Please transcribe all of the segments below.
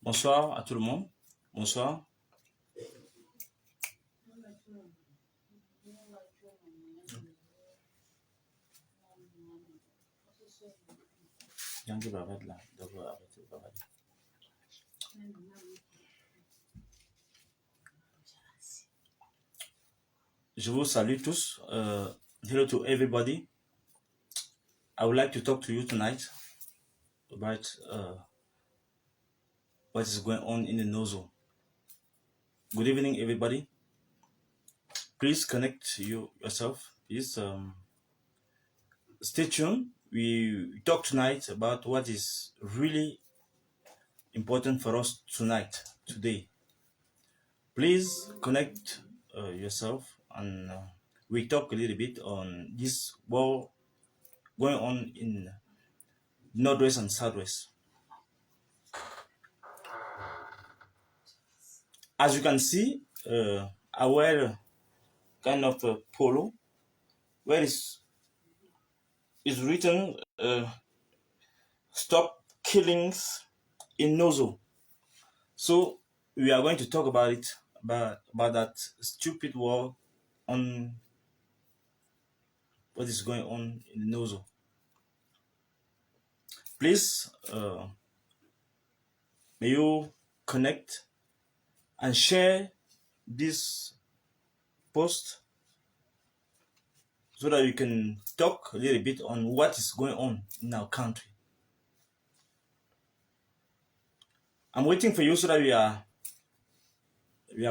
Bonsoir à tout le monde. Bonsoir. Je vous salue tous. Hello to everybody. I would like to talk to you tonight about what is going on in the nozzle. Good evening, everybody. Please connect yourself. Please stay tuned. We talk tonight about what is really important for us today. Please connect yourself, and we talk a little bit on this war going on in Northwest and Southwest. As you can see, I wear kind of a polo where is written "Stop Killings in Nozo." So we are going to talk about it, about that stupid war on what is going on in Nozo. Please, may you connect and share this post so that we can talk a little bit on what is going on in our country. I'm waiting for you so that we are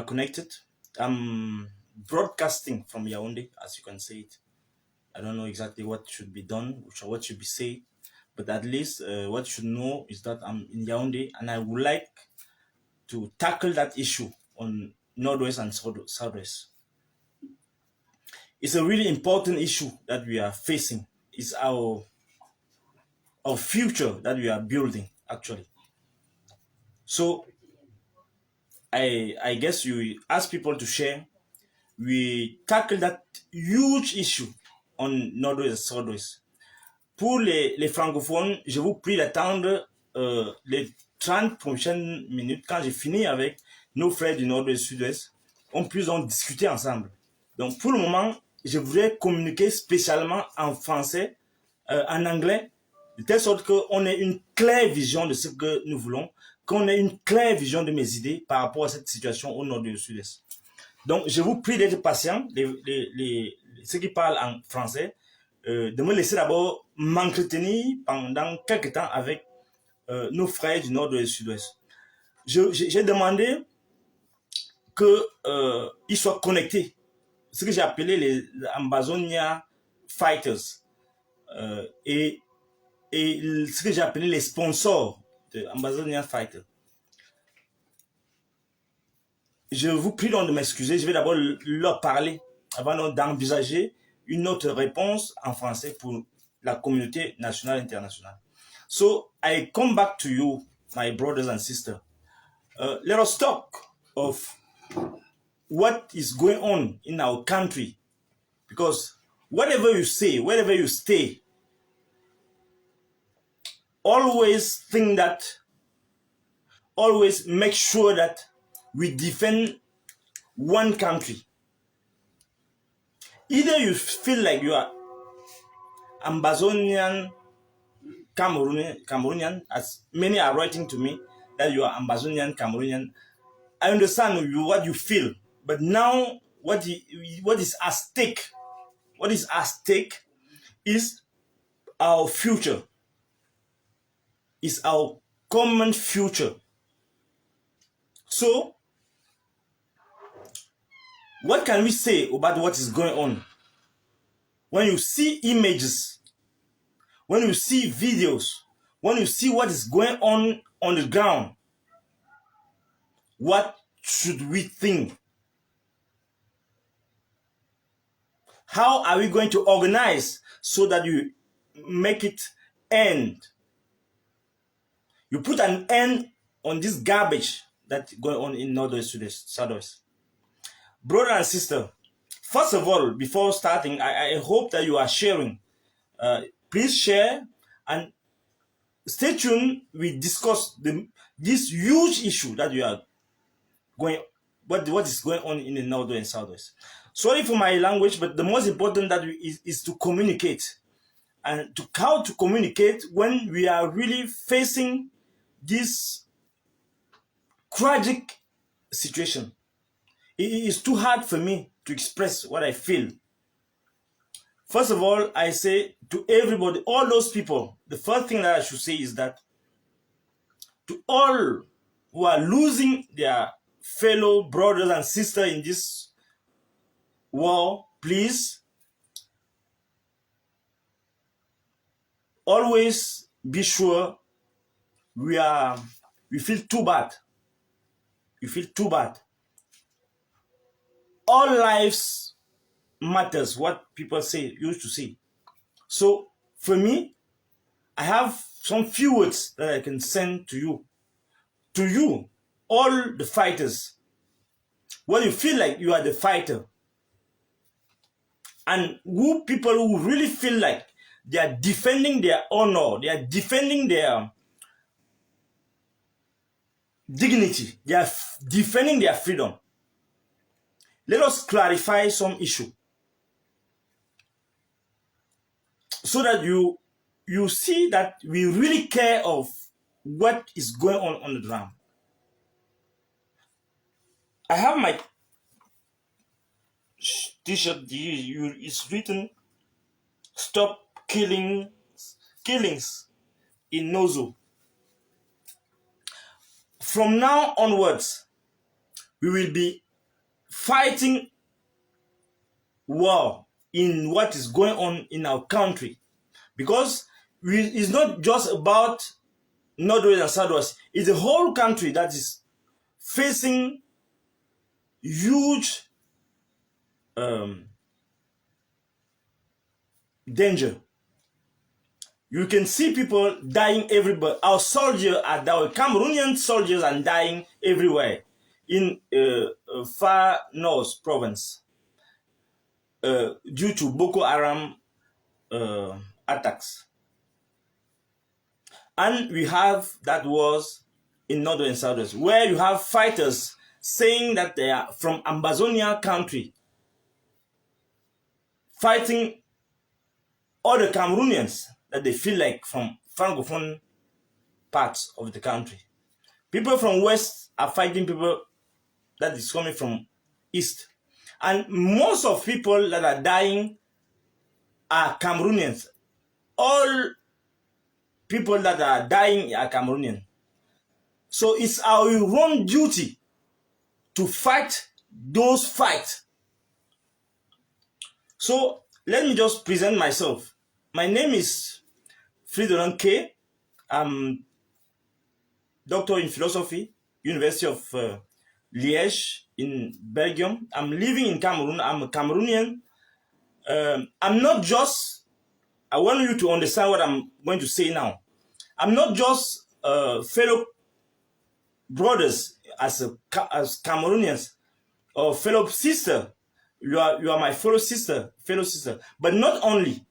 connected. I'm broadcasting from Yaoundé, as you can see it. I don't know exactly what should be done, what should be said, but at least what you should know is that I'm in Yaoundé, and I would like to tackle that issue on Northwest and Southwest. It's a really important issue that we are facing. It's our future that we are building, actually. So I guess you ask people to share. We tackle that huge issue on Northwest and Southwest. Pour les francophones, je vous prie d'attendre les 30 prochaines minutes quand j'ai fini avec nos frères du Nord et du Sud-Ouest. On puisse donc discuter ensemble. Donc pour le moment, je voudrais communiquer spécialement en français, en anglais, de telle sorte qu'on ait une claire vision de ce que nous voulons, qu'on ait une claire vision de mes idées par rapport à cette situation au Nord et au Sud-Est. Donc je vous prie d'être patients, ceux qui parlent en français, de me laisser d'abord m'entretenir pendant quelques temps avec nos frères du Nord et du Sud-Ouest. J'ai demandé qu'ils soient connectés, ce que j'ai appelé les Ambazonia Fighters, et ce que j'ai appelé les sponsors de Ambazonia Fighters. Je vous prie donc de m'excuser, je vais d'abord leur parler avant d'envisager une autre réponse en français pour la communauté nationale et internationale. So I come back to you, my brothers and sisters. Let us talk of what is going on in our country, because whatever you say, wherever you stay, always make sure that we defend one country. Either you feel like you are Ambazonian Cameroonian, as many are writing to me that you are Ambazonian Cameroonian. I understand what you feel, but now what is at stake? What is at stake is our future. Is our common future. So, what can we say about what is going on? When you see images, when you see videos, when you see what is going on the ground, what should we think? How are we going to organize so that make it end. You put an end on this garbage that's going on in Northwest Southwest. Brother and sister, first of all, before starting, I hope that you are sharing. Please share and stay tuned. We discuss this huge issue that we are going, what is going on in the Northwest and Southwest. Sorry for my language, but the most important that is to communicate, and to how to communicate when we are really facing this tragic situation. It is too hard for me to express what I feel. First of all, I say to everybody, all those people, the first thing that I should say is that to all who are losing their fellow brothers and sisters in this war, please always be sure we feel too bad. You feel too bad. All lives matters, what people used to say. So for me, I have some few words that I can send to you. To you, all the fighters, when you feel like you are the fighter, and people who really feel like they are defending their honor, they are defending their dignity, they are defending their freedom. Let us clarify some issue so that you see that we really care of what is going on the ground. I have my t-shirt. It's written "Stop Killings in Nozo." From now onwards, we will be fighting war in what is going on in our country, because it's not just about Northwest and Southwest. It's the whole country that is facing huge danger. You can see people dying everywhere. Our Cameroonian soldiers are dying everywhere in far north province due to Boko Haram attacks. And we have that wars in Northern and Southwest, where you have fighters saying that they are from Ambazonia country, fighting other Cameroonians that they feel like from Francophone parts of the country. People from West are fighting people that is coming from East. And most of people that are dying are Cameroonians. All people that are dying are Cameroonian. So it's our own duty to fight those fights. So let me just present myself. My name is Fridolin K. I'm doctor in philosophy, University of Liège in Belgium. I'm living in Cameroon. I'm a Cameroonian. I'm not just, I want you to understand what I'm going to say now. I'm not just fellow brothers as Cameroonians or fellow sister. You are my fellow sister. But not only.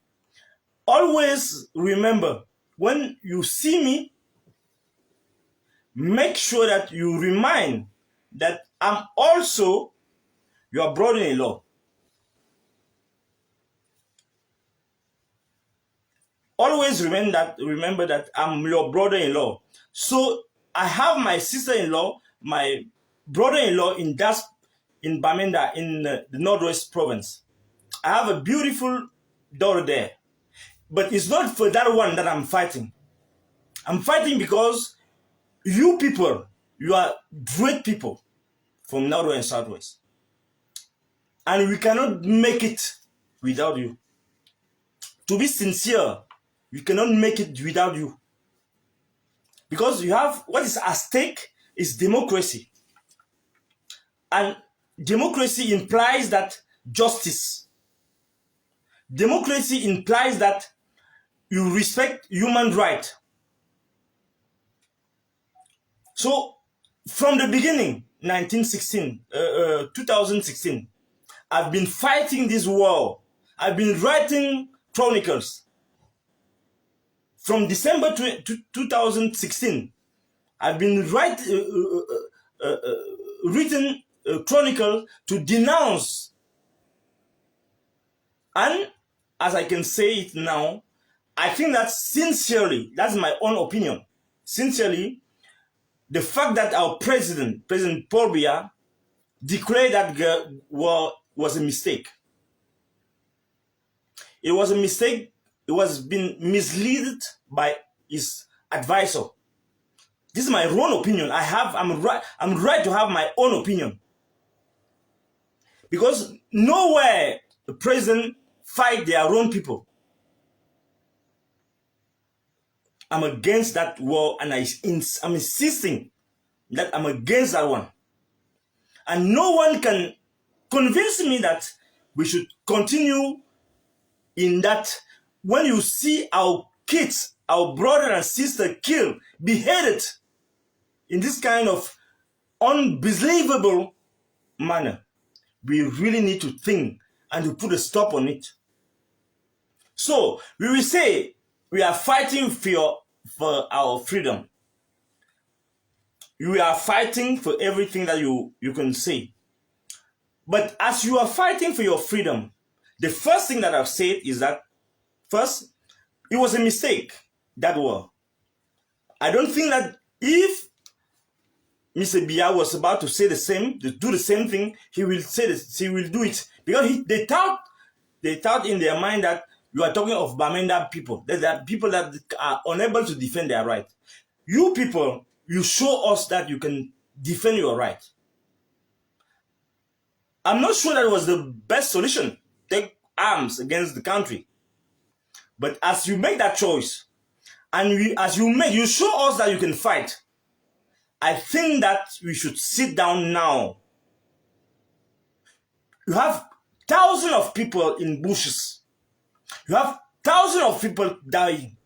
Always remember, when you see me, make sure that you remind that I'm also your brother-in-law. Always remember that I'm your brother-in-law. So I have my sister-in-law, my brother-in-law in Bamenda in the Northwest province. I have a beautiful daughter there. But it's not for that one that I'm fighting. I'm fighting because you people, you are great people from Northwest and Southwest. And we cannot make it without you. To be sincere, we cannot make it without you. Because you have, what is at stake is democracy. And democracy implies that justice. Democracy implies that you respect human rights. So from the beginning, 2016, I've been fighting this war. I've been writing chronicles. From December 2016, I've been written a chronicle to denounce. And as I can say it now, I think that sincerely, that's my own opinion, sincerely, the fact that our President Paul Biya, declared that war was a mistake. It was a mistake. It was been misled by his advisor. This is my own opinion. I'm right to have my own opinion. Because nowhere the president fight their own people. I'm against that war, and I'm insisting that I'm against that one. And no one can convince me that we should continue in that. When you see our kids, our brother and sister killed, beheaded in this kind of unbelievable manner, we really need to think and to put a stop on it. So we will say we are fighting for our freedom. You are fighting for everything that you can say. But as you are fighting for your freedom, the first thing that I've said is that, first, it was a mistake, that war. I don't think that if Mr. Biya was about to say the same, to do the same thing, he will say this, he will do it. Because they thought in their mind that you are talking of Bamenda people. There are people that are unable to defend their right. You people, you show us that you can defend your right. I'm not sure that was the best solution. Take arms against the country. But as you make that choice, and you show us that you can fight, I think that we should sit down now. You have thousands of people in bushes. You have thousands of people dying.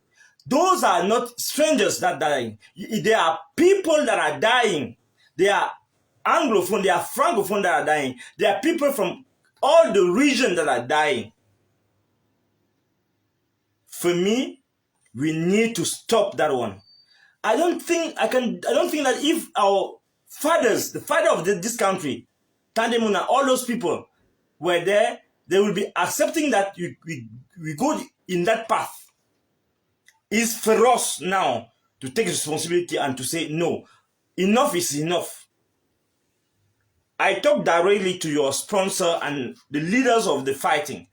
Those are not strangers that are dying. They are people that are dying. They are Anglophone, they are Francophone that are dying. They are people from all the regions that are dying. For me, we need to stop that one. I don't think that if our fathers, the father of this country, Tandemuna, all those people were there, they will be accepting that we go in that path. It's for us now to take responsibility and to say, no, enough is enough. I talk directly to your sponsor and the leaders of the fighting,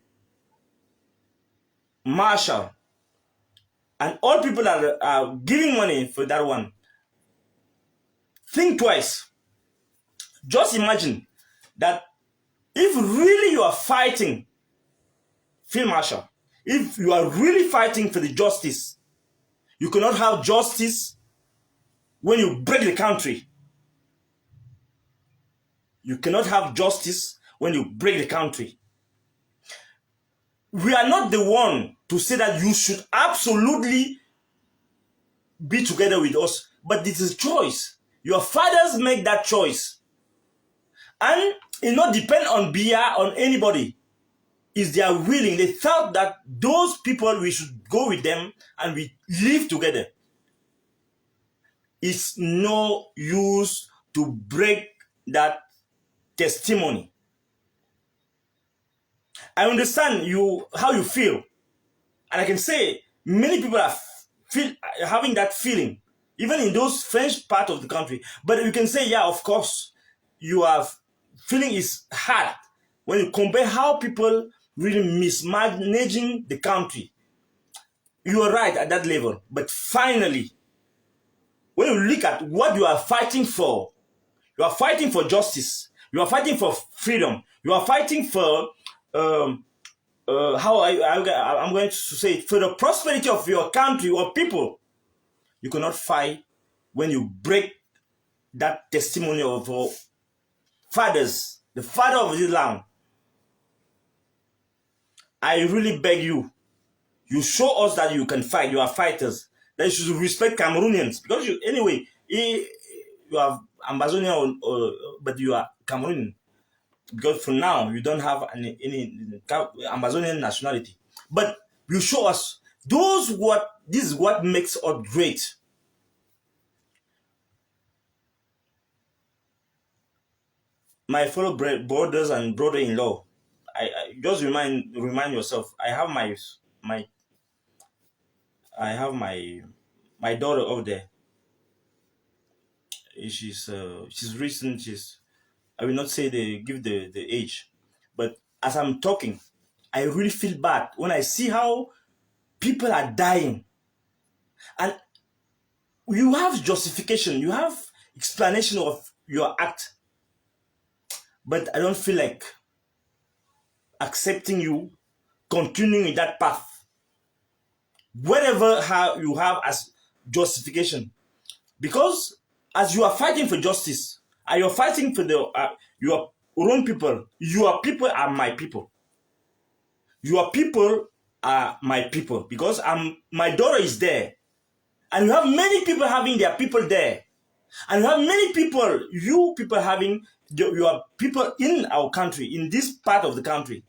Marshall, and all people that are giving money for that one. Think twice. Just imagine that if really you are fighting, Field Marshal, if you are really fighting for the justice, you cannot have justice when you break the country. You cannot have justice when you break the country. We are not the one to say that you should absolutely be together with us, but this is a choice. Your fathers make that choice. And it not depend on Biya, on anybody. Is they are willing. They thought that those people, we should go with them and we live together. It's no use to break that testimony. I understand how you feel. And I can say many people are having that feeling, even in those French part of the country. But you can say, yeah, of course, feeling is hard when you compare how people really mismanaging the country. You are right at that level. But finally, when you look at what you are fighting for justice. You are fighting for freedom. You are fighting for, I'm going to say it, for the prosperity of your country or people. You cannot fight when you break that testimony of our fathers, the father of this land. I really beg you, You show us that you can fight. You are fighters. That you should respect Cameroonians because you are Amazonian, but you are Cameroonian. Because for now you don't have any Amazonian nationality. But you show us this is what makes us great. My fellow brothers and brother-in-law, I just remind yourself. My I have my daughter over there. She's recent. I will not say give the age, but as I'm talking, I really feel bad when I see how people are dying, and you have justification, you have explanation of your act, but I don't feel like accepting you continuing in that path. Whatever how you have as justification, because as you are fighting for justice, and you're fighting for your own people, your people are my people. Your people are my people because my daughter is there, and you have many people having their people there, and you have many people, you people having your people in our country, in this part of the country.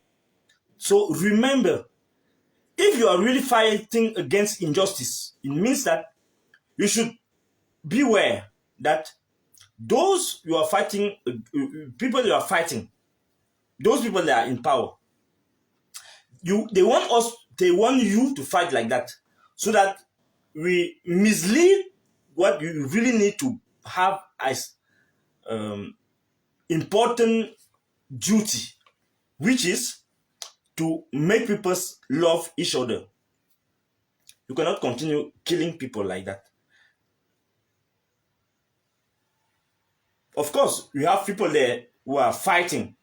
So remember, if you are really fighting against injustice, it means that you should beware that those you are fighting, people you are fighting, those people that are in power, they want you to fight like that, so that we mislead what you really need to have as important duty, which is to make people love each other. You cannot continue killing people like that. Of course, we have people there who are fighting.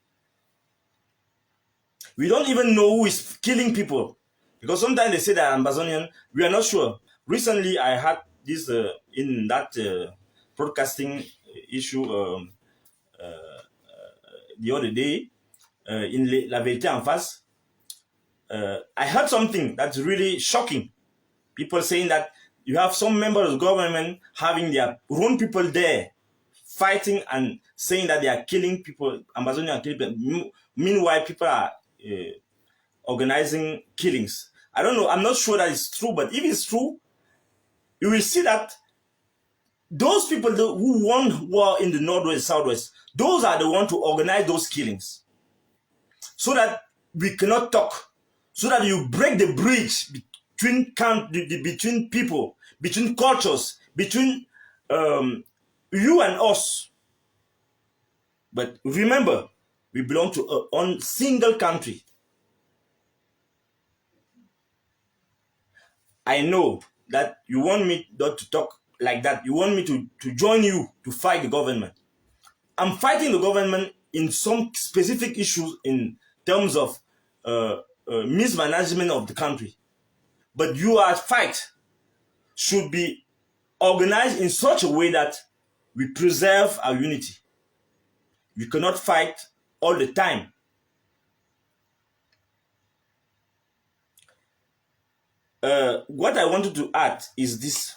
We don't even know who is killing people, because sometimes they say that Amazonian. We are not sure. Recently, I had this in that broadcasting issue the other day in La Vérité en Face. I heard something that's really shocking. People saying that you have some members of government having their own people there fighting and saying that they are killing people, Amazonian people. Meanwhile, people are organizing killings. I don't know. I'm not sure that it's true, but if it's true, you will see that those people who won war in the Northwest, Southwest, those are the ones to organize those killings. So that we cannot talk. So that you break the bridge between people, between cultures, between you and us. But remember, we belong to a one single country. I know that you want me not to talk like that. You want me to join you to fight the government. I'm fighting the government in some specific issues in terms of mismanagement of the country. But your fight should be organized in such a way that we preserve our unity. We cannot fight all the time. What I wanted to add is this.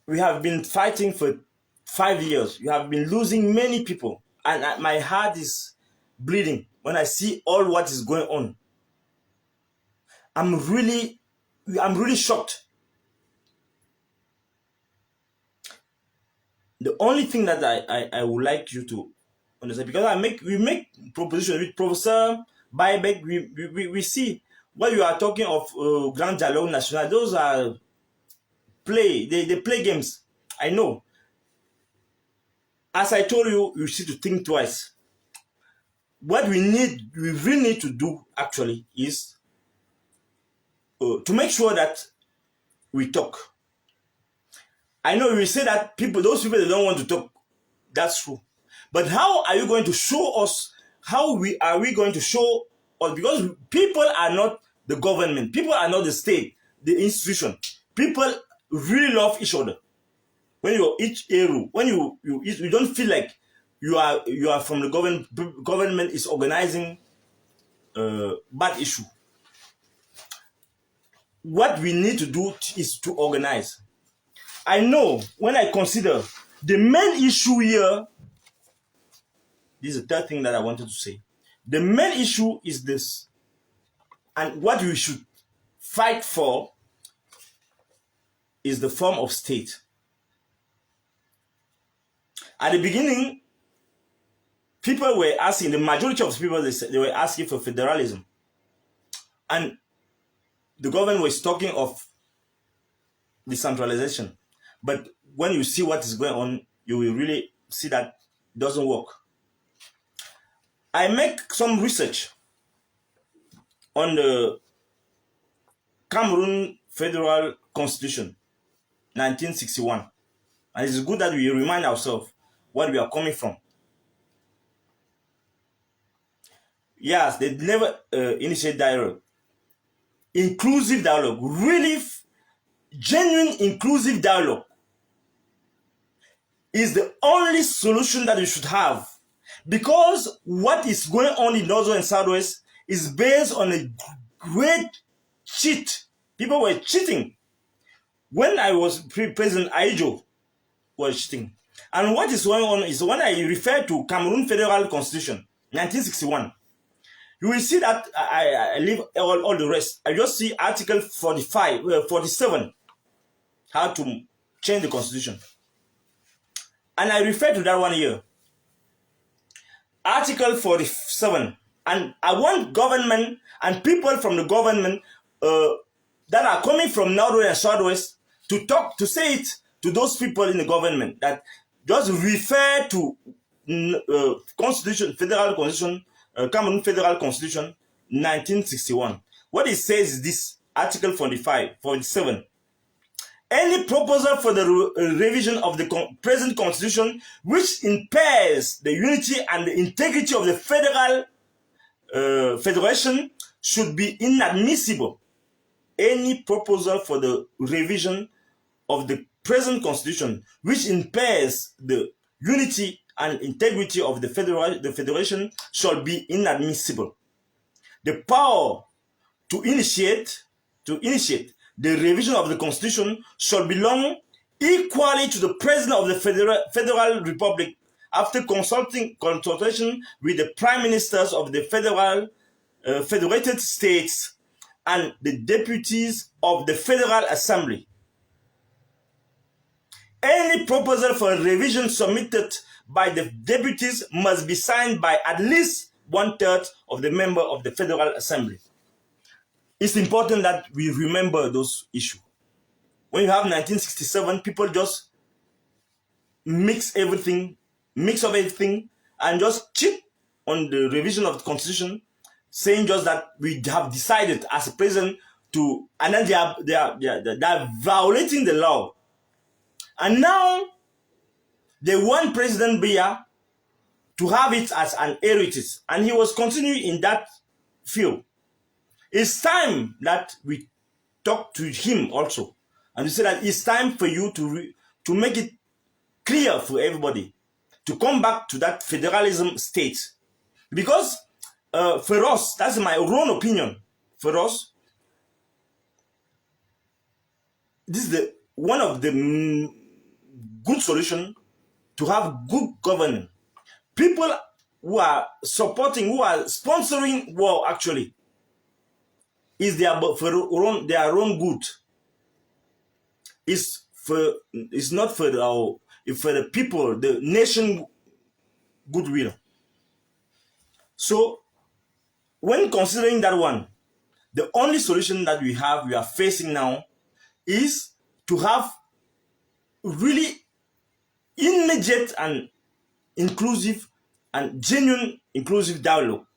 We have been fighting for 5 years. You have been losing many people. And my heart is bleeding when I see all what is going on. I'm really shocked. The only thing that I would like you to understand, because we make proposition with Professor Buyback, we see what you are talking of Grand Dialogue National. Those are they play games. I know. As I told you, you need to think twice. What we really need to do actually is to make sure that we talk. I know we say that those people that don't want to talk, that's true. But how are you going to show us? Are we going to show us? Because people are not the government. People are not the state, the institution. People really love each other. When you're each area, when you don't feel like you are from the government. Government is organizing bad issue. What we need to do is to organize. I know when I consider the main issue here, this is the third thing that I wanted to say. The main issue is this, and what we should fight for is the form of state. At the beginning, people were asking, the majority of people, they were asking for federalism. And the government was talking of decentralization. But when you see what is going on, you will really see that it doesn't work. I make some research on the Cameroon Federal Constitution, 1961. And it's good that we remind ourselves where we are coming from. Yes, they never initiate dialogue. Inclusive dialogue, really genuine inclusive dialogue is the only solution that you should have. Because what is going on in North and Southwest is based on a great cheat. People were cheating. When I was President Aijo was cheating. And what is going on is when I refer to Cameroon Federal Constitution, 1961, you will see that I leave all the rest. I just see Article 47, how to change the Constitution. And I refer to that one here. Article 47. And I want government and people from the government that are coming from Northwest and Southwest to say it to those people in the government that just refer to Constitution, Federal Constitution, Cameroon Federal Constitution, 1961. What it says is this, Article 47. Any proposal for the revision of the present constitution which impairs the unity and the integrity of the federation should be inadmissible. Any proposal for the revision of the present constitution which impairs the unity and integrity of the federation shall be inadmissible. The power to initiate the revision of the constitution shall belong equally to the president of the federal republic after consultation with the prime ministers of the federated states and the deputies of the federal assembly. Any proposal for a revision submitted by the deputies must be signed by at least 1/3 of the members of the federal assembly. It's important that we remember those issues. When you have 1967, people just mix up everything, and just cheat on the revision of the constitution, saying just that we have decided as a president to, and then they are violating the law. And now they want President Biya to have it as an heritage, and he was continuing in that field. It's time that we talk to him also, and we say that it's time for you to make it clear for everybody to come back to that federalism state. Because for us, that's my own opinion, for us, this is one of the good solution to have good governance. People who are supporting, who are sponsoring war actually, is their own good. It's not for the people, the nation goodwill. So when considering that one, the only solution that we are facing now is to have really immediate and inclusive and genuine inclusive dialogue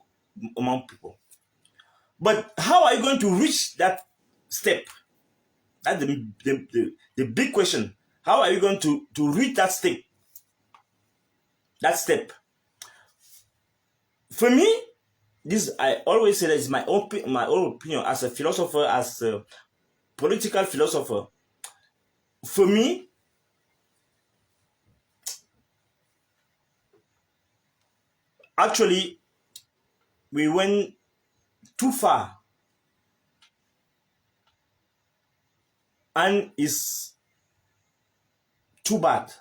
among people. But how are you going to reach that step? That's the big question. How are you going to reach that step? That step. For me, this I always say that is my own opinion as a philosopher, as a political philosopher. For me, actually, we went too far and is too bad.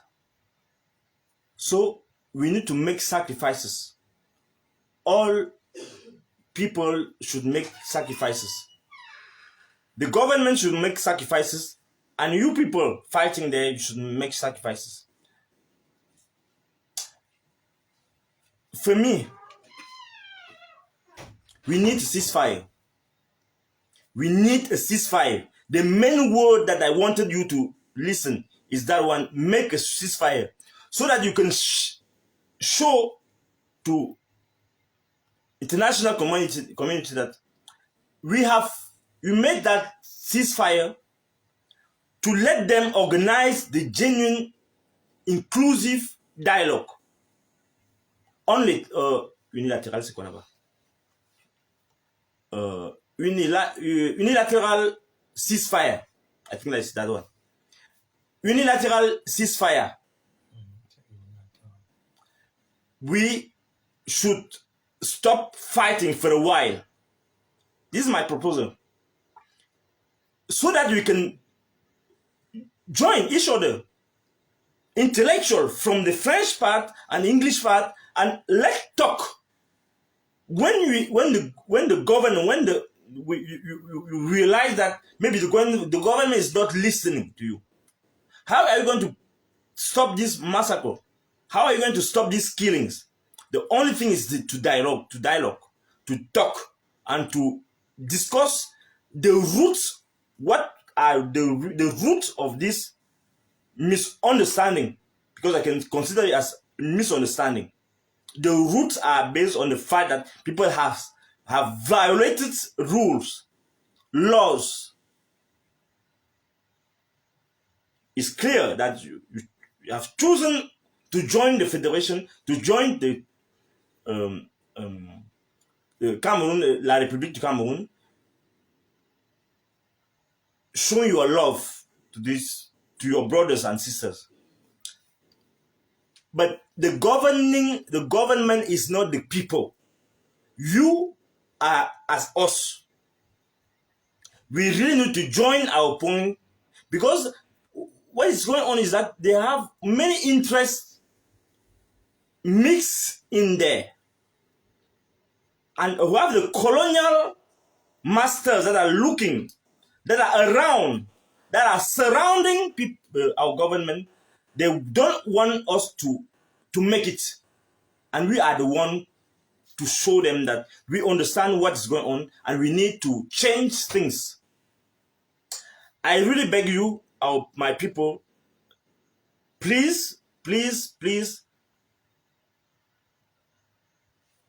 So we need to make sacrifices. All people should make sacrifices. The government should make sacrifices, and you people fighting there, you should make sacrifices. For me, we need a ceasefire. We need a ceasefire. The main word that I wanted you to listen is that one: make a ceasefire, so that you can show to international community that we made that ceasefire to let them organize the genuine, inclusive dialogue. Only unilateral, c'est quoi là-bas? Unilateral ceasefire. I think that's that one. Unilateral ceasefire. We should stop fighting for a while. This is my proposal. So that we can join each other, intellectual from the French part and English part, and let's talk. When the government, you realize that maybe the government is not listening to you, how are you going to stop this massacre? How are you going to stop these killings? The only thing is to dialogue, to talk, and to discuss the roots. What are the roots of this misunderstanding? Because I can consider it as misunderstanding. The roots are based on the fact that people have violated rules, laws. It's clear that you have chosen to join the federation, to join the Cameroon, La République du Cameroon, showing your love to your brothers and sisters. But the government is not the people. You are as us. We really need to join our point, because what is going on is that they have many interests mixed in there. And we have the colonial masters that are looking, that are around, that are surrounding people, our government. They don't want us to make it. And we are the one to show them that we understand what is going on and we need to change things. I really beg you, my people, please, please, please,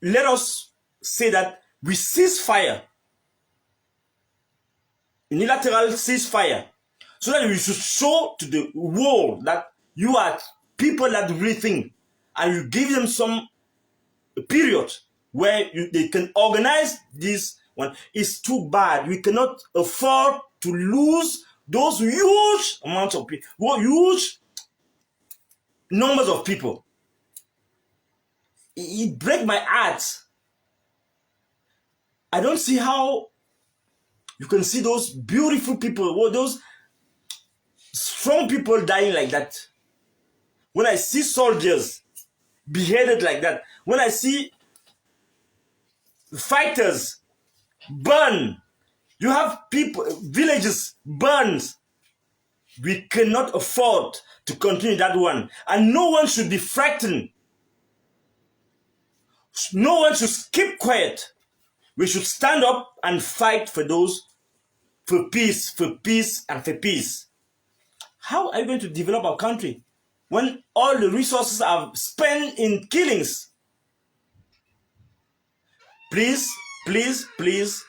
let us say that we cease fire. Unilateral ceasefire, so that we should show to the world that you are people that really think, and you give them some period where they can organize this one. It's too bad. We cannot afford to lose those huge amounts of people, huge numbers of people. It breaks my heart. I don't see how you can see those beautiful people, those strong people dying like that. When I see soldiers beheaded like that, when I see fighters burn, you have people, villages burned. We cannot afford to continue that one. And no one should be frightened. No one should keep quiet. We should stand up and fight for peace, and for peace. How are you going to develop our country when all the resources are spent in killings? Please, please, please,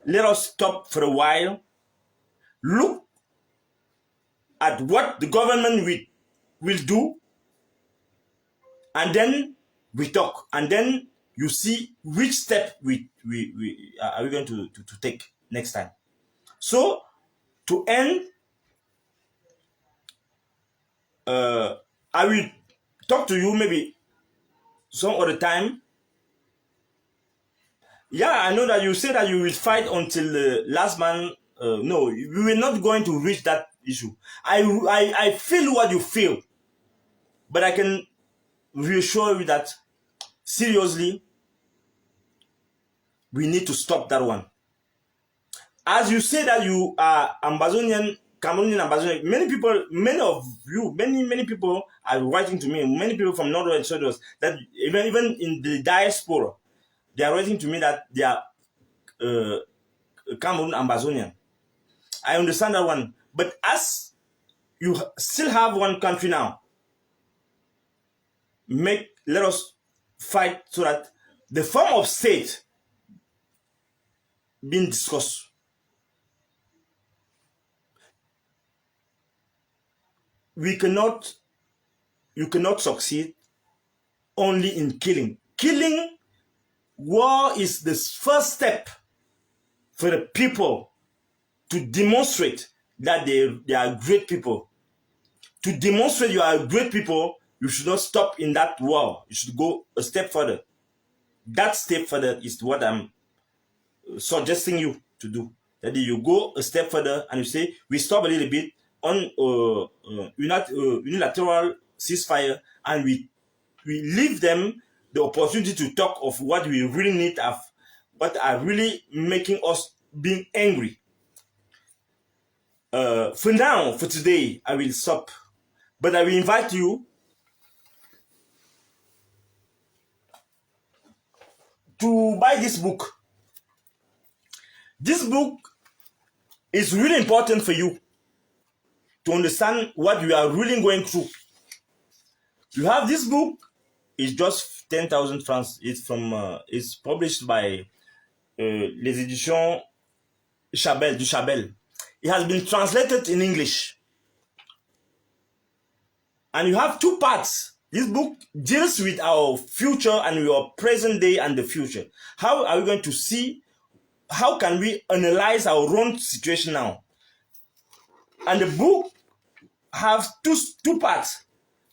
let us stop for a while. Look at what the government will do, and then we talk, and then you see which step we are we going to take next time. So, to end, I will talk to you maybe some other time. Yeah, I know that you say that you will fight until the last man. No, we were not going to reach that issue. I feel what you feel, but I can reassure you that seriously, we need to stop that one. As you say that you are Amazonian, Cameroonian Amazonian, many of you, many people are writing to me, many people from Northern Southern, that even in the diaspora, they are writing to me that they are Cameroon Amazonian. I understand that one. But as you still have one country now, let us fight so that the form of state being discussed. You cannot succeed only in killing. War is the first step for the people to demonstrate that they are great people. To demonstrate you are great people, you should not stop in that war. You should go a step further. That step further is what I'm suggesting you to do. That you go a step further and you say, we stop a little bit on unilateral ceasefire, and we leave them the opportunity to talk of what we really need, of what are really making us being angry. For now, for today, I will stop. But I will invite you to buy this book. This book is really important for you to understand what you are really going through. You have this book. It's just 10,000 francs. It's published by Les Éditions Chabel, du Chabel. It has been translated in English. And you have two parts. This book deals with our future and your present day and the future. How are we going to see, how can we analyze our own situation now? And the book has two parts.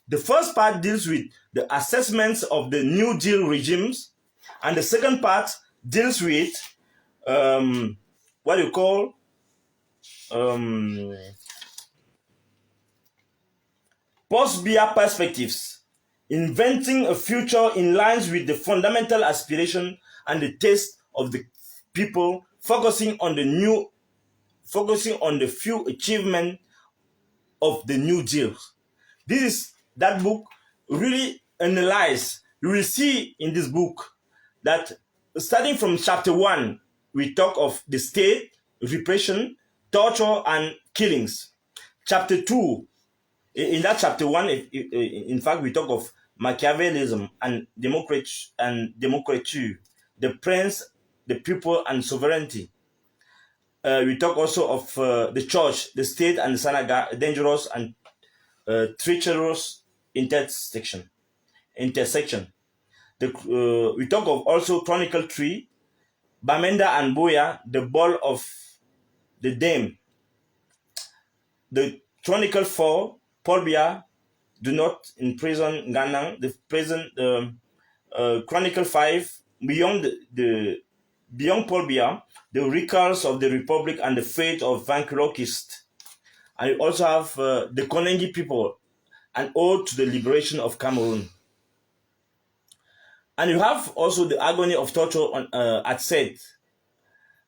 The first part deals with the assessments of the New Deal regimes, and the second part deals with what you call post-Biya perspectives, inventing a future in lines with the fundamental aspiration and the taste of the people, focusing on the few achievements of the New Deal. That book really analyze. You will see in this book that starting from chapter 1, we talk of the state, repression, torture, and killings. Chapter 2, in that chapter 1, in fact, we talk of Machiavellism and democracy, the prince, the people, and sovereignty. We talk also of the church, the state, and the Sanaga, dangerous and treacherous intersection. We talk of also Chronicle 3, Bamenda and Boya, the ball of the dame. The Chronicle 4, Paul Biya, do not imprison Ganang. The present Chronicle 5, beyond Paul Biya, the recalls of the Republic and the fate of ventriloquist. And you also have the Konengi people, an ode to the liberation of Cameroon. And you have also the agony of torture at Sed.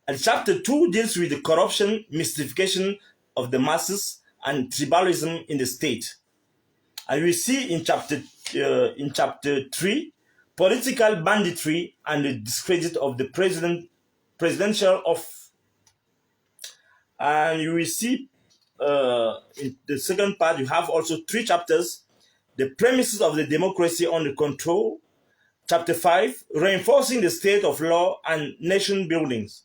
And chapter 2 deals with the corruption, mystification of the masses, and tribalism in the state. And we see in chapter 3, political banditry and the discredit of the presidential oath. And you will see in the second part, you have also 3 chapters, the premises of the democracy under control. Chapter 5, reinforcing the state of law and nation buildings.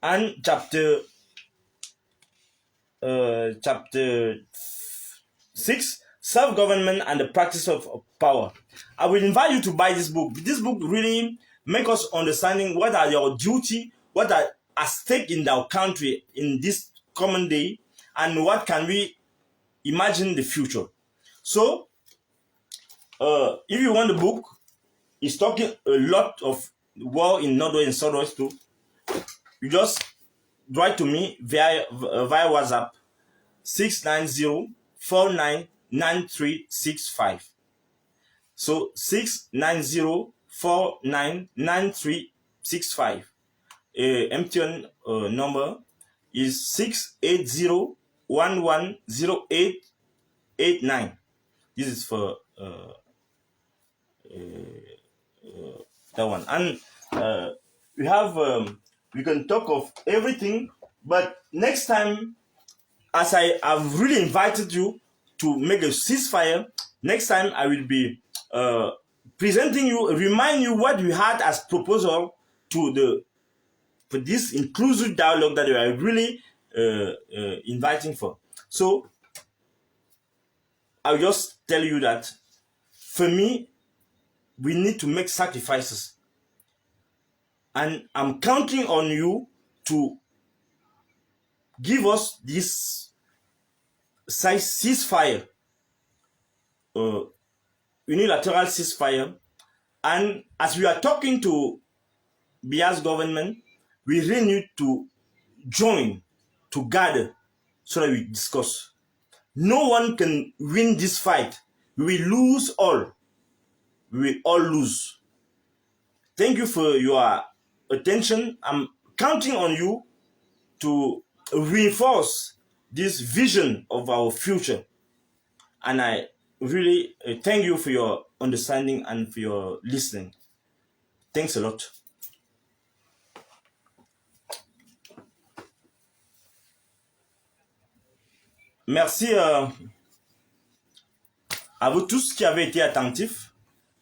And chapter 6, self-government and the practice of power. I will invite you to buy this book. This book really makes us understanding what are your duty, what are at stake in our country in this common day, and what can we imagine the future. So, if you want the book, it's talking a lot of war in Northwest and Southwest too, you just write to me via WhatsApp 690-499365. So 690-499365. MTN number is 680-110889. This is for that one. And we have we can talk of everything, but next time, as I have really invited you to make a ceasefire, next time I will be presenting you, remind you what we had as proposal for this inclusive dialogue that we are really inviting for. So I'll just tell you that for me, we need to make sacrifices. And I'm counting on you to give us this ceasefire, unilateral ceasefire. And as we are talking to Biya's government, we really need to join together so that we discuss. No one can win this fight. We will lose all. We will all lose. Thank you for your attention. I'm counting on you to reinforce this vision of our future. And I really thank you for your understanding and for your listening. Thanks a lot. Merci à vous tous qui avez été attentifs.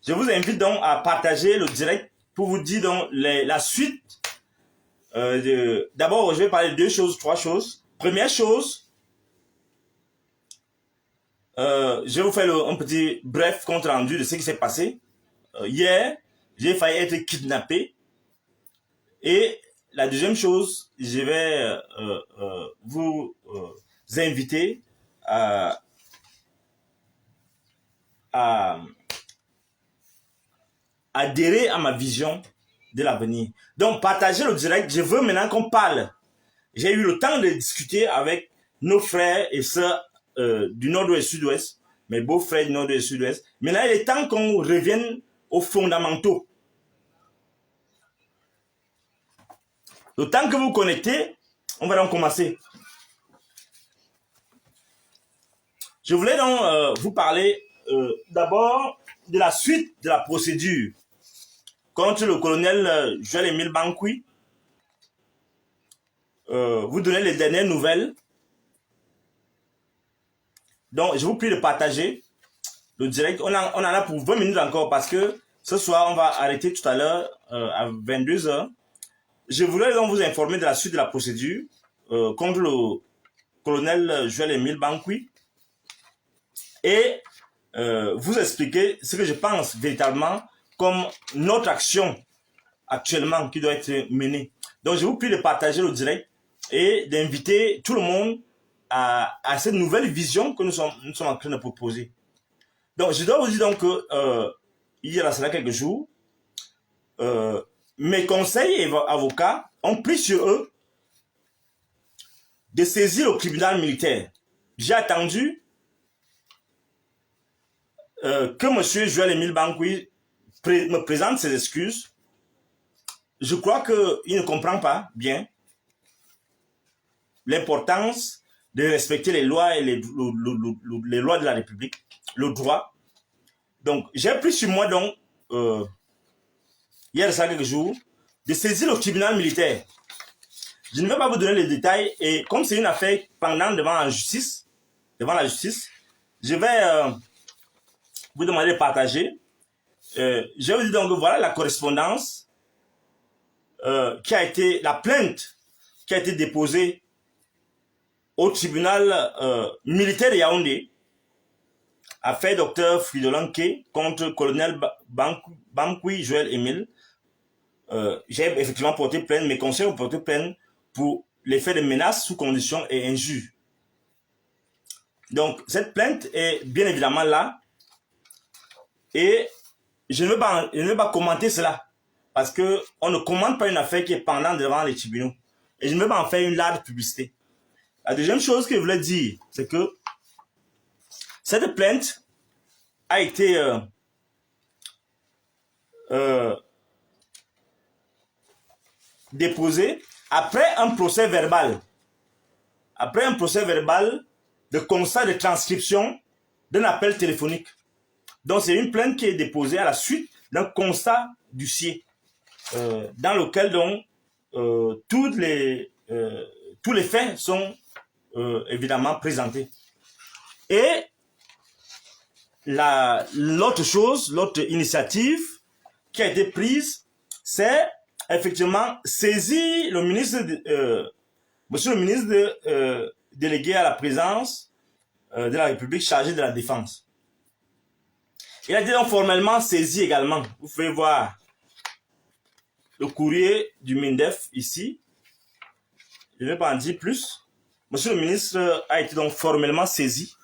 Je vous invite donc à partager le direct pour vous dire donc la suite. D'abord, je vais parler de trois choses. Première chose, je vais vous faire un petit bref compte rendu de ce qui s'est passé. Hier, j'ai failli être kidnappé. Et la deuxième chose, je vais vous inviter à adhérer à ma vision de l'avenir. Donc, partagez le direct. Je veux maintenant qu'on parle. J'ai eu le temps de discuter avec nos frères et sœurs du Nord-Ouest et Sud-Ouest, mes beaux-frères du Nord-Ouest et Sud-Ouest. Maintenant, il est temps qu'on revienne aux fondamentaux. Le temps que vous connectez, on va donc commencer. Je voulais donc vous parler d'abord de la suite de la procédure contre le colonel Joël-Émile Bankoui. Vous donner les dernières nouvelles. Donc, je vous prie de partager le direct. On en a pour 20 minutes encore parce que ce soir, on va arrêter tout à l'heure à 22h. Je voulais donc vous informer de la suite de la procédure contre le colonel Joël-Émile Bankoui et vous expliquer ce que je pense véritablement comme notre action actuellement qui doit être menée. Donc, je vous prie de partager le direct et d'inviter tout le monde à cette nouvelle vision que nous sommes en train de proposer. Donc, je dois vous dire donc que il y a cela quelques jours, mes conseils et avocats ont pris sur eux de saisir le tribunal militaire. J'ai attendu que M. Joël-Émile Bankoui me présente ses excuses. Je crois qu'il ne comprend pas bien l'importance de respecter les lois et les lois de la République, le droit. Donc, j'ai pris sur moi donc, il y a ça quelques jours, de saisir le tribunal militaire. Je ne vais pas vous donner les détails et comme c'est une affaire pendante devant la justice, je vais vous demander de partager. Je vais vous dire donc voilà la correspondance qui a été, la plainte qui a été déposée au tribunal militaire de Yaoundé, affaire Dr Fridolin K contre colonel Bankoui Joël-Émile. J'ai effectivement porté plainte, mes conseils ont porté plainte pour les faits de menaces sous conditions et injures. Donc, cette plainte est bien évidemment là et je ne vais pas commenter cela parce qu'on ne commande pas une affaire qui est pendant devant les tribunaux. Et je ne veux pas en faire une large publicité. La deuxième chose que je voulais dire, c'est que cette plainte a été déposée après un procès verbal. Après un procès verbal de constat de transcription d'un appel téléphonique. Donc, c'est une plainte qui est déposée à la suite d'un constat d'huissier dans lequel donc tous les faits sont évidemment présentés. Et l'autre initiative qui a été prise, c'est effectivement saisir le ministre, monsieur le ministre délégué à la présidence de la République chargé de la défense. Il a été donc formellement saisi également. Vous pouvez voir le courrier du MINDEF ici. Je ne vais pas en dire plus. Monsieur le ministre a été donc formellement saisi.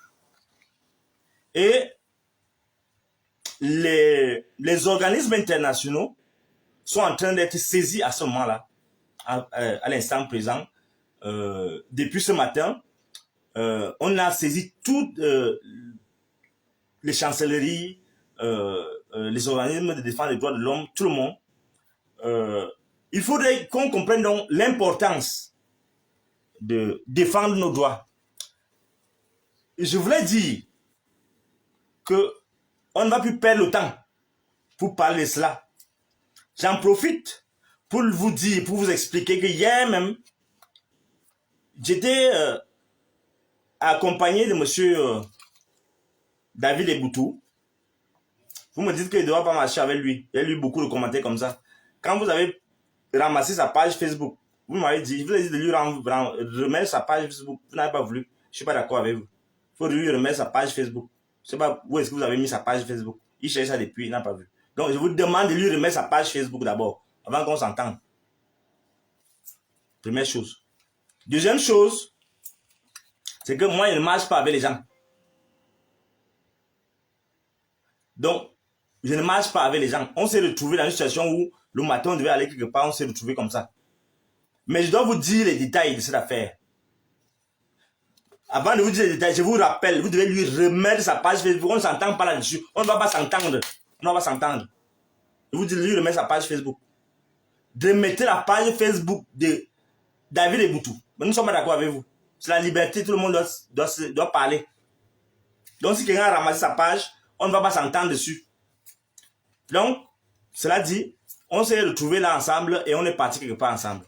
Et les organismes internationaux sont en train d'être saisis à ce moment-là, à l'instant présent. Depuis ce matin, on a saisi toutes les chancelleries, les organismes de défense des droits de l'homme, tout le monde. Il faudrait qu'on comprenne donc l'importance de défendre nos droits. Je voulais dire que on ne va plus perdre le temps pour parler de cela. J'en profite pour vous dire, pour vous expliquer que hier même, j'étais accompagné de monsieur David Eboutou. Vous me dites que je ne dois pas marcher avec lui. Il y a eu beaucoup de commentaires comme ça. Quand vous avez ramassé sa page Facebook, vous m'avez dit, je vous ai dit de lui remettre sa page Facebook. Vous n'avez pas voulu. Je ne suis pas d'accord avec vous. Il faut lui remettre sa page Facebook. Je ne sais pas où est-ce que vous avez mis sa page Facebook. Il cherche ça depuis, il n'a pas vu. Donc, je vous demande de lui remettre sa page Facebook d'abord, avant qu'on s'entende. Première chose. Deuxième chose, c'est que moi, je ne marche pas avec les gens. Donc, je ne marche pas avec les gens. On s'est retrouvé dans une situation où le matin, on devait aller quelque part, on s'est retrouvé comme ça. Mais je dois vous dire les détails de cette affaire. Avant de vous dire les détails, je vous rappelle, vous devez lui remettre sa page Facebook. On ne s'entend pas là-dessus. On ne va pas s'entendre. On ne va pas s'entendre. Je vous dis de lui remettre sa page Facebook. De mettre la page Facebook de David Eboutou. Mais nous ne sommes pas d'accord avec vous. C'est la liberté, tout le monde doit parler. Donc si quelqu'un a ramassé sa page, on ne va pas s'entendre dessus. Donc, cela dit, on s'est retrouvés là ensemble et on est parti quelque part ensemble.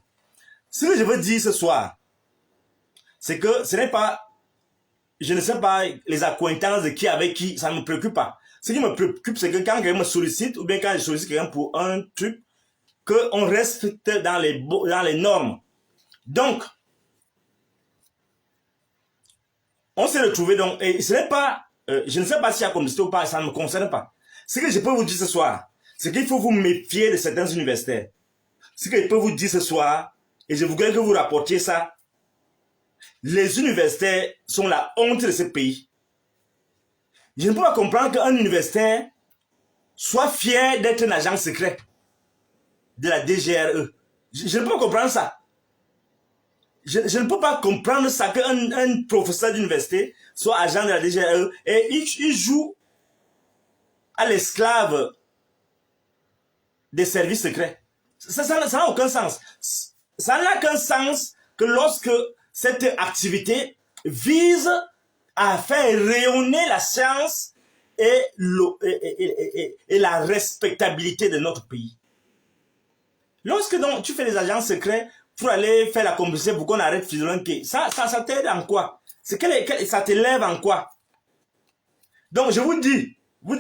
Ce que je veux dire ce soir, c'est que ce n'est pas, je ne sais pas les accointances de qui avec qui, ça ne me préoccupe pas. Ce qui me préoccupe, c'est que quand quelqu'un me sollicite, ou bien quand je sollicite quelqu'un pour un truc, qu'on reste dans les normes. Donc, on s'est retrouvés donc, et ce n'est pas, je ne sais pas s'il y a complicité ou pas, ça ne me concerne pas. Ce que je peux vous dire ce soir, c'est qu'il faut vous méfier de certains universitaires. Ce que je peux vous dire ce soir, et je voudrais que vous rapportiez ça, les universitaires sont la honte de ce pays. Je ne peux pas comprendre qu'un universitaire soit fier d'être un agent secret de la DGRE. Je ne peux pas comprendre ça. Je ne peux pas comprendre ça qu'un professeur d'université soit agent de la DGRE et il joue à l'esclave des services secrets. Ça n'a aucun sens. Ça n'a qu'un sens que lorsque cette activité vise à faire rayonner la science et la respectabilité de notre pays. Lorsque donc tu fais des agents secrets pour aller faire la complicité pour qu'on arrête Fizolonke, ça t'aide en quoi? Ça t'élève en quoi? Donc je vous dis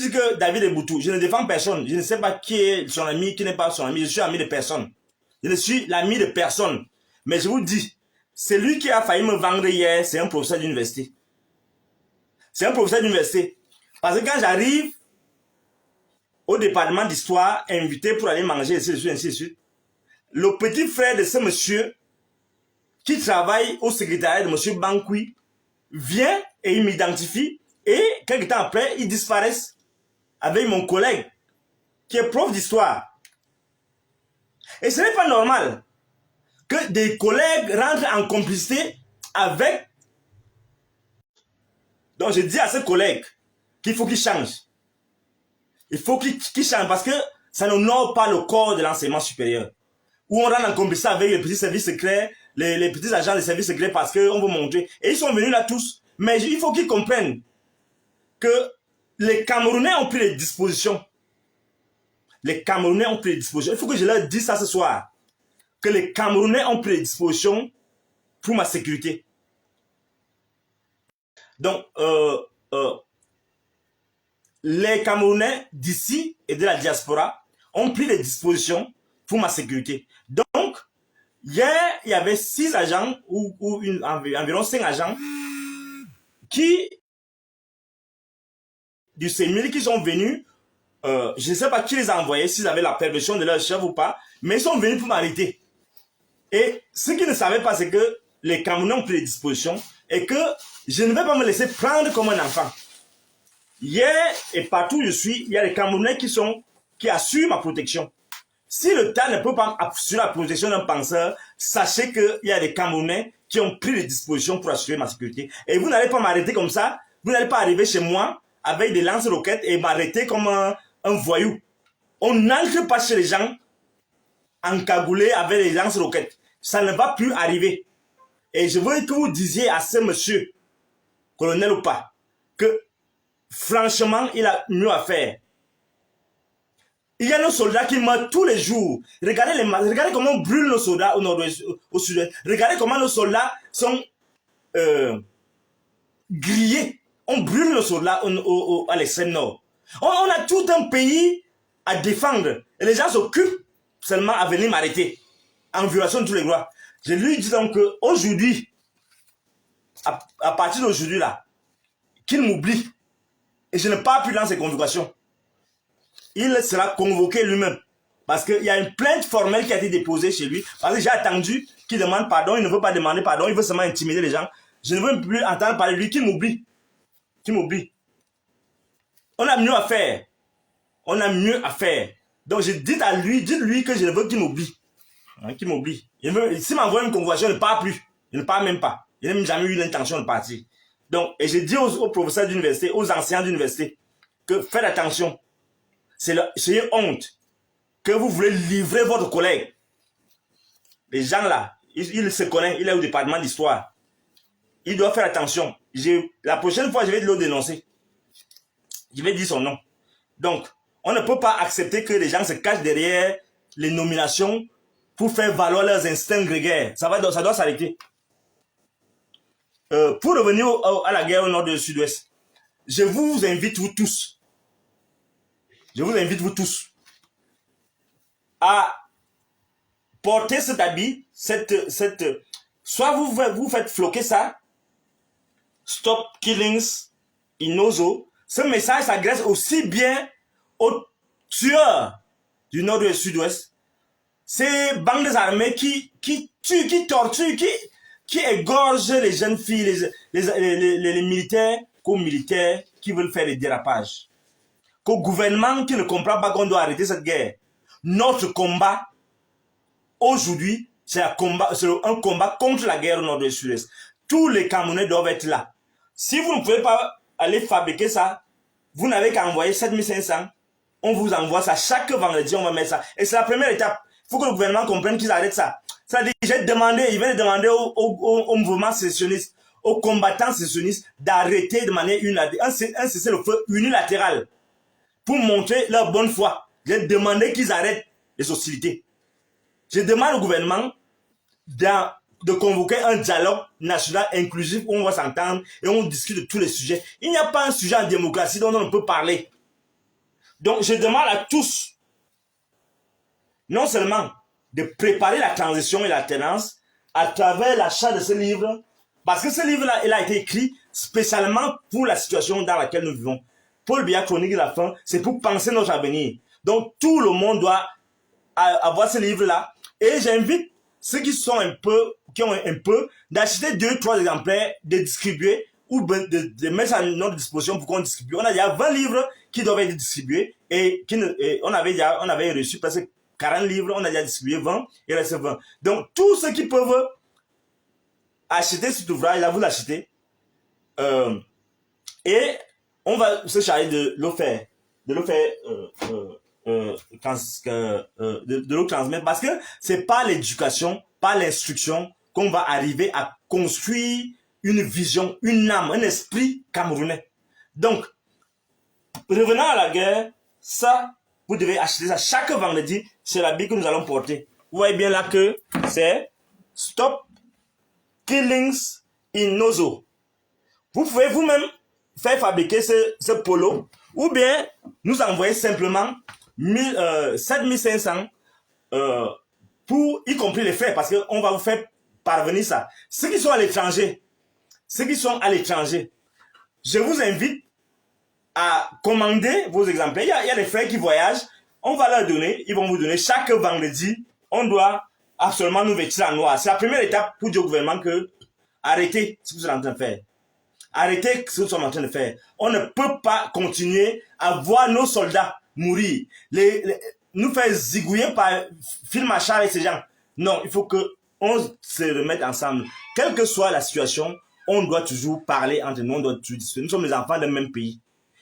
que David Eboutou, je ne défends personne. Je ne sais pas qui est son ami, qui n'est pas son ami. Je suis ami de personne. Je ne suis l'ami de personne. Mais je vous dis, celui qui a failli me vendre hier, c'est un professeur d'université. C'est un professeur d'université. Parce que quand j'arrive au département d'histoire, invité pour aller manger, ainsi de suite, le petit frère de ce monsieur, qui travaille au secrétariat de monsieur Bankoui, vient et il m'identifie, et quelques temps après, ils disparaissent avec mon collègue, qui est prof d'histoire. Et ce n'est pas normal que des collègues rentrent en complicité avec... Donc je dis à ces collègues qu'il faut qu'ils changent. Il faut qu'ils changent parce que ça n'honore pas le corps de l'enseignement supérieur. Où on rentre en complicité avec les petits services secrets, les petits agents des services secrets parce qu'on veut montrer. Et ils sont venus là tous. Mais il faut qu'ils comprennent que les Camerounais ont pris les dispositions. Les Camerounais ont pris les dispositions. Il faut que je leur dise ça ce soir. Que les Camerounais ont pris les dispositions pour ma sécurité. Donc, les Camerounais d'ici et de la diaspora ont pris les dispositions pour ma sécurité. Donc, hier, il y avait 6 agents ou environ 5 agents du CEMIL qui sont venus. Je ne sais pas qui les a envoyés, s'ils avaient la permission de leur chef ou pas, mais ils sont venus pour m'arrêter. Et ce qu'ils ne savaient pas, c'est que les Camerounais ont pris les dispositions et que je ne vais pas me laisser prendre comme un enfant. Hier et partout où je suis, il y a les Camerounais qui assurent ma protection. Si le tas ne peut pas assurer la protection d'un penseur, sachez qu'il y a des Camerounais qui ont pris les dispositions pour assurer ma sécurité. Et vous n'allez pas m'arrêter comme ça. Vous n'allez pas arriver chez moi avec des lance-roquettes et m'arrêter comme un voyou. On n'entre pas chez les gens encagoulés avec des lance-roquettes. Ça ne va plus arriver. Et je veux que vous disiez à ce monsieur, colonel ou pas, que franchement, il a mieux à faire. Il y a nos soldats qui meurent tous les jours. Regardez comment on brûle nos soldats au nord-ouest, au sud-ouest. Regardez comment nos soldats sont grillés. On brûle nos soldats à l'extrême nord. On a tout un pays à défendre. Et les gens s'occupent seulement à venir m'arrêter. En violation de tous les droits. Je lui dis donc qu'aujourd'hui, à partir d'aujourd'hui là, qu'il m'oublie. Et je ne parle plus dans ses convocations. Il sera convoqué lui-même. Parce qu'il y a une plainte formelle qui a été déposée chez lui. Parce que j'ai attendu qu'il demande pardon. Il ne veut pas demander pardon. Il veut seulement intimider les gens. Je ne veux plus entendre parler de lui. Qu'il m'oublie. Qu'il m'oublie. On a mieux à faire. On a mieux à faire. Donc je dis à lui, dites-lui que je ne veux qu'il m'oublie. Hein, qu'il m'oublie. S'il m'envoie une convocation, je ne parle plus. Je ne parle même pas. Je n'ai même jamais eu l'intention de partir. Donc, et je dis aux professeurs d'université, aux enseignants d'université, que faites attention. C'est une honte que vous voulez livrer votre collègue. Les gens là, ils se connaissent, il est au département d'histoire. Il doit faire attention. La prochaine fois, je vais le dénoncer. Je vais dire son nom. Donc, on ne peut pas accepter que les gens se cachent derrière les nominations pour faire valoir leurs instincts grégaires. Ça doit s'arrêter. Pour revenir à la guerre au nord et au sud-ouest, je vous invite vous tous. Je vous invite vous tous à porter cet habit, soit vous faites floquer ça, Stop Killings in Ozo. Ce message s'adresse aussi bien aux tueurs du nord et du sud-ouest. Ces bandes armées qui tuent, qui torturent, qui égorgent les jeunes filles, les militaires, qu'aux militaires qui veulent faire des dérapages. Qu'au gouvernement qui ne comprend pas qu'on doit arrêter cette guerre. Notre combat, aujourd'hui, c'est un combat contre la guerre au nord et au sud-est. Tous les Camerounais doivent être là. Si vous ne pouvez pas aller fabriquer ça, vous n'avez qu'à envoyer 7500. On vous envoie ça. Chaque vendredi, on va mettre ça. Et c'est la première étape. Il faut que le gouvernement comprenne qu'ils arrêtent ça. Ça veut dire, il vient de demander au mouvement sécessionniste, aux combattants sécessionnistes, d'arrêter de manière un cessez-le-feu unilatéral pour montrer leur bonne foi. J'ai demandé qu'ils arrêtent les hostilités. Je demande au gouvernement de convoquer un dialogue national inclusif où on va s'entendre et on discute de tous les sujets. Il n'y a pas un sujet en démocratie dont on ne peut parler. Donc je demande à tous, non seulement de préparer la transition et l'alternance à travers l'achat de ce livre, parce que ce livre-là, il a été écrit spécialement pour la situation dans laquelle nous vivons. Paul Biya Chronique de la faim, c'est pour penser notre avenir. Donc tout le monde doit avoir ce livre-là. Et j'invite ceux qui ont un peu, d'acheter 2-3 exemplaires, de distribuer ou de mettre à notre disposition pour qu'on distribue. Il y a 20 livres qui doivent être distribués et on avait reçu presque 40 livres, on a déjà distribué 20, il reste 20. Donc, tous ceux qui peuvent acheter cet ouvrage-là, vous l'achetez. Et on va se charger de le faire, de le transmettre, parce que c'est pas l'éducation, pas l'instruction qu'on va arriver à construire une vision, une âme, un esprit camerounais. Donc, revenant à la guerre, ça, vous devez acheter ça chaque vendredi, c'est l'habit que nous allons porter. Vous voyez bien là que c'est Stop Killings in Nozo. Vous pouvez vous-même faire fabriquer ce polo, ou bien nous envoyer simplement 7500 pour y compris les frais, parce qu'on va vous faire parvenir ça. Ceux qui sont à l'étranger, je vous invite à commander vos exemplaires. Il y a des frères qui voyagent, on va leur donner, ils vont vous donner chaque vendredi, on doit absolument nous vêtir en noir. C'est la première étape pour dire au gouvernement que arrêtez ce que vous êtes en train de faire. Arrêtez ce que nous sommes en train de faire. On ne peut pas continuer à voir nos soldats mourir, nous faire zigouiller par film à char avec ces gens. Non, il faut qu'on se remette ensemble. Quelle que soit la situation, on doit toujours parler entre nous, on doit toujours discuter. Nous sommes les enfants d'un même pays.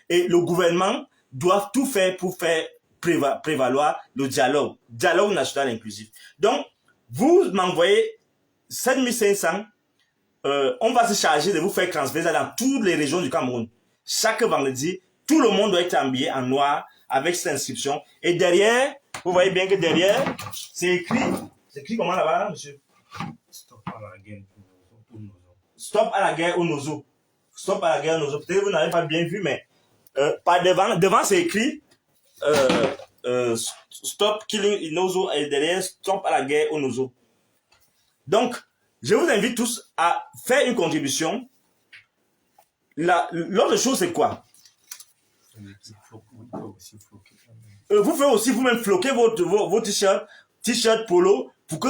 Et le gouvernement doit tout faire pour faire prévaloir le dialogue national inclusif. Donc, vous m'envoyez 7500, on va se charger de vous faire transférer ça dans toutes les régions du Cameroun. Chaque vendredi, tout le monde doit être habillé en noir avec cette inscription. Et derrière, vous voyez bien que derrière, c'est écrit comment là-bas, monsieur? Stop à la guerre au Nozo. Stop à la guerre au Nozo. Stop à la guerre au Nozo. Peut-être que vous n'avez pas bien vu, mais par devant c'est écrit Stop Killing in Nozo, et derrière Stop à la guerre au Nozo. Donc, je vous invite tous à faire une contribution. L'autre chose, c'est quoi? Vous pouvez aussi vous-même floquer vos t-shirts polo, pour que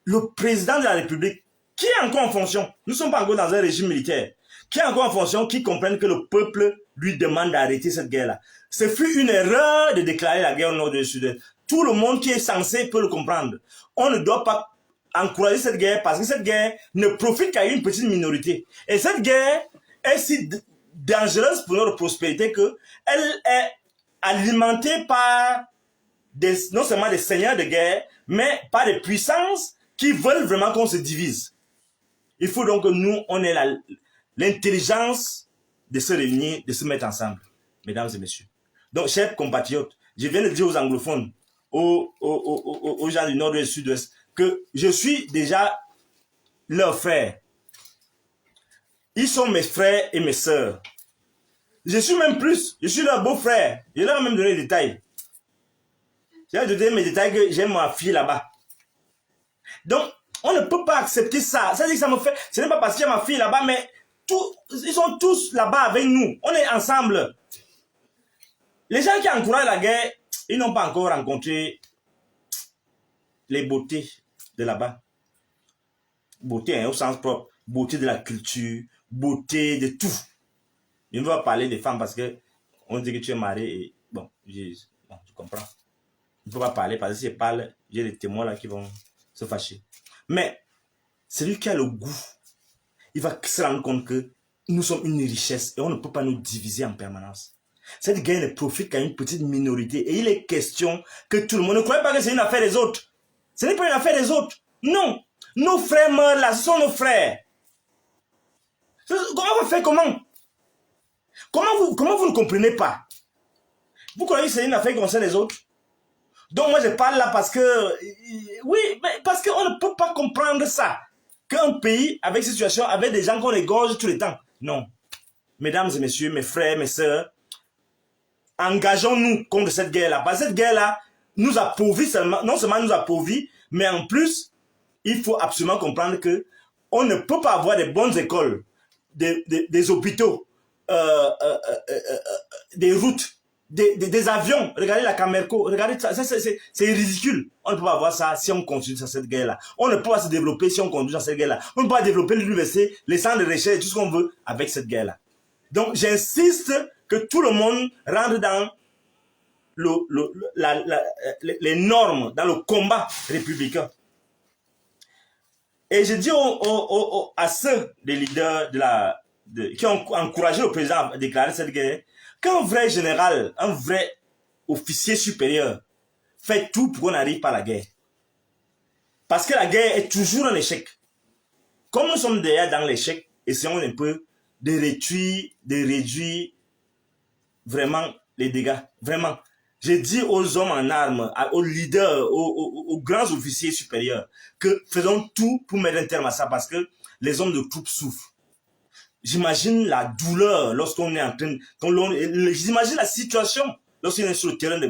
le président de la République, qui est encore en fonction, nous ne sommes pas encore dans un régime militaire, qui est encore en fonction, qui comprenne que le peuple lui demande d'arrêter cette guerre-là. Ce fut une erreur de déclarer la guerre au nord du Sud. Tout le monde qui est censé peut le comprendre. On ne doit pas encourager cette guerre, parce que cette guerre ne profite qu'à une petite minorité. Et cette guerre est si dangereuse pour notre prospérité qu'elle est alimentée par non seulement des seigneurs de guerre, mais par des puissances qui veulent vraiment qu'on se divise. Il faut donc que nous, on ait l'intelligence de se réunir, de se mettre ensemble, mesdames et messieurs. Donc, chers compatriotes, je viens de dire aux anglophones, aux gens du nord et du sud-ouest, que je suis déjà leur frère. Ils sont mes frères et mes sœurs. Je suis même plus, je suis leur beau-frère. Je leur ai même donné des détails. J'ai donné mes détails que j'ai ma fille là-bas. Donc, on ne peut pas accepter ça. Ça dit que ça me fait, ce n'est pas parce qu'il y a ma fille là-bas, mais ils sont tous là-bas avec nous. On est ensemble. Les gens qui encouragent la guerre, ils n'ont pas encore rencontré les beautés de là-bas. Beauté hein, au sens propre. Beauté de la culture, beauté de tout. Je ne veux pas parler des femmes parce que on dit que tu es marié et bon, je comprends. Je ne peux pas parler parce que si je parle, j'ai des témoins là qui vont se fâcher. Mais celui qui a le goût, il va se rendre compte que nous sommes une richesse et on ne peut pas nous diviser en permanence. Cette guerre ne profite qu'à une petite minorité et il est question que tout le monde ne croit pas que c'est une affaire des autres. Ce n'est pas une affaire des autres. Non. Nos frères meurent là, ce sont nos frères. Comment on va faire comment? Comment vous ne comprenez pas? Vous croyez que c'est une affaire qui concerne les autres? Donc moi je parle là parce que, oui, mais parce qu'on ne peut pas comprendre ça. Qu'un pays avec cette situation, avec des gens qu'on égorge tout le temps. Non. Mesdames et messieurs, mes frères, mes sœurs, engageons-nous contre cette guerre-là. Parce que cette guerre-là nous appauvrit seulement, non seulement nous appauvrit, mais en plus, il faut absolument comprendre que on ne peut pas avoir des bonnes écoles, des hôpitaux, des routes, des avions. Regardez la Camerco, regardez ça, c'est ridicule. On ne peut pas avoir ça si on continue dans cette guerre-là. On ne peut pas se développer si on continue dans cette guerre-là. On ne peut pas développer l'université, les centres de recherche, tout ce qu'on veut avec cette guerre-là. Donc j'insiste que tout le monde rentre dans les normes dans le combat républicain. Et je dis à ceux des leaders qui ont encouragé le président à déclarer cette guerre, qu'un vrai général, un vrai officier supérieur fait tout pour qu'on n'arrive pas à la guerre. Parce que la guerre est toujours un échec. Comme nous sommes déjà dans l'échec, essayons un peu de réduire vraiment les dégâts. Vraiment. Je dis aux hommes en armes, aux leaders, aux grands officiers supérieurs, que faisons tout pour mettre un terme à ça parce que les hommes de troupes souffrent. J'imagine la douleur lorsqu'on est en train... J'imagine la situation lorsqu'on est sur le terrain de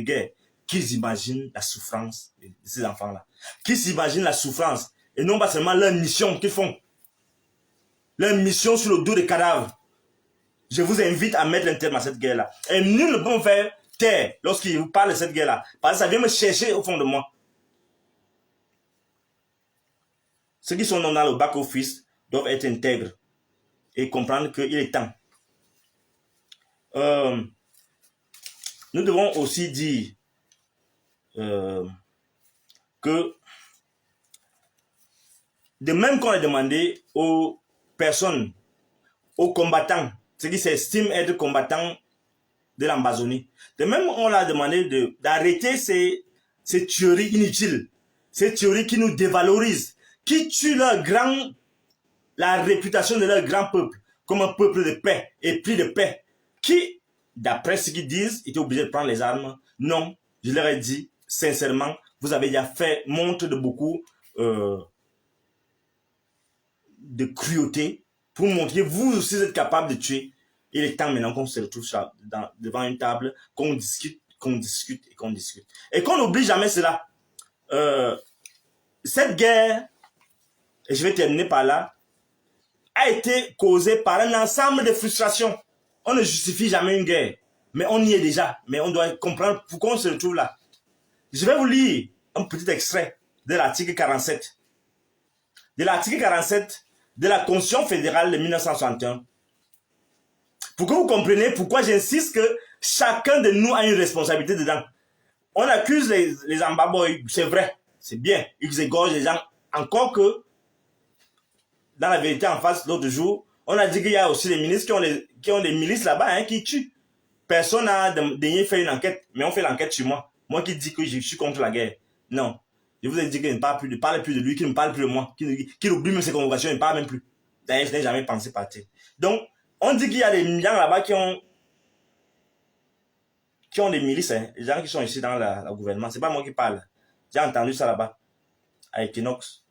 guerre. Qu'ils imaginent la souffrance de ces enfants-là. Qu'ils s'imaginent la souffrance. Et non pas seulement leur mission qu'ils font. Leur mission sur le dos des cadavres. Je vous invite à mettre un terme à cette guerre-là. Et nul ne peut me faire taire lorsqu'il vous parle de cette guerre-là. Parce que ça vient me chercher au fond de moi. Ceux qui sont dans le back-office doivent être intègres et comprendre qu'il est temps. Nous devons aussi dire que de même qu'on a demandé aux personnes, aux combattants, ceux qui s'estiment être combattants de l'Amazonie, de même on a demandé d'arrêter ces théories inutiles, ces théories qui nous dévalorisent, qui tuent la réputation de leur grand peuple, comme un peuple de paix, épris de paix, qui, d'après ce qu'ils disent, étaient obligés de prendre les armes. Non, je leur ai dit, sincèrement, vous avez déjà fait montre de beaucoup de cruauté pour montrer que vous aussi êtes capable de tuer. Il est temps maintenant qu'on se retrouve devant une table, qu'on discute. Et qu'on n'oublie jamais cela. Cette guerre, et je vais terminer par là, a été causée par un ensemble de frustrations. On ne justifie jamais une guerre, mais on y est déjà. Mais on doit comprendre pourquoi on se retrouve là. Je vais vous lire un petit extrait de l'article 47. De l'article 47 de la Constitution fédérale de 1961. Pour que vous compreniez pourquoi j'insiste que chacun de nous a une responsabilité dedans. On accuse les Ambaboy, c'est vrai, c'est bien, ils égorgent les gens. Encore que, dans la vérité en face, l'autre jour, on a dit qu'il y a aussi des ministres qui ont des milices là-bas qui tuent. Personne n'a daigné faire une enquête, mais on fait l'enquête sur moi. Moi qui dis que je suis contre la guerre. Non. Je vous ai dit qu'il ne parle plus de lui, qu'il ne parle plus de moi, qu'il oublie même ses convocations, il ne parle même plus. D'ailleurs, je n'ai jamais pensé partir. Donc, on dit qu'il y a des gens là-bas qui ont des milices, des gens qui sont ici dans le gouvernement. C'est pas moi qui parle. J'ai entendu ça là-bas, à Equinox,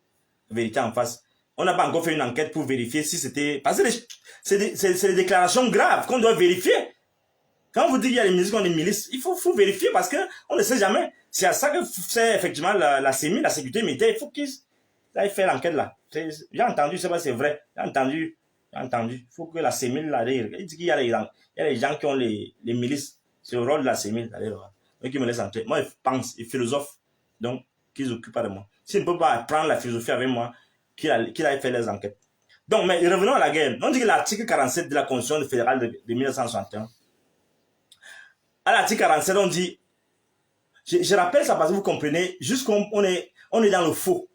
vérité en face. On n'a pas encore fait une enquête pour vérifier si c'était... Parce que c'est des déclarations graves qu'on doit vérifier. Quand on vous dit qu'il y a des milices qui ont des milices, il faut vérifier parce qu'on ne sait jamais. C'est à ça que c'est effectivement la CEMI, la sécurité militaire. Il faut qu'ils aillent faire l'enquête là. J'ai entendu, je sais pas si c'est vrai. J'ai entendu. Il faut que la CEMI là, il dit qu'il y a des gens qui ont les milices. C'est le rôle de la CEMI d'ailleurs. Donc ils me laissent entrer. Moi, je pense, ils philosophe. Donc, qu'ils s'occupent pas de moi. S'ils ne peuvent pas apprendre la philosophie avec moi, qu'il aille faire les enquêtes. Donc, mais revenons à la guerre. On dit que l'article 47 de la Constitution fédérale de 1961. À l'article 47, on dit, je rappelle ça parce que vous comprenez, juste qu'on est dans le faux.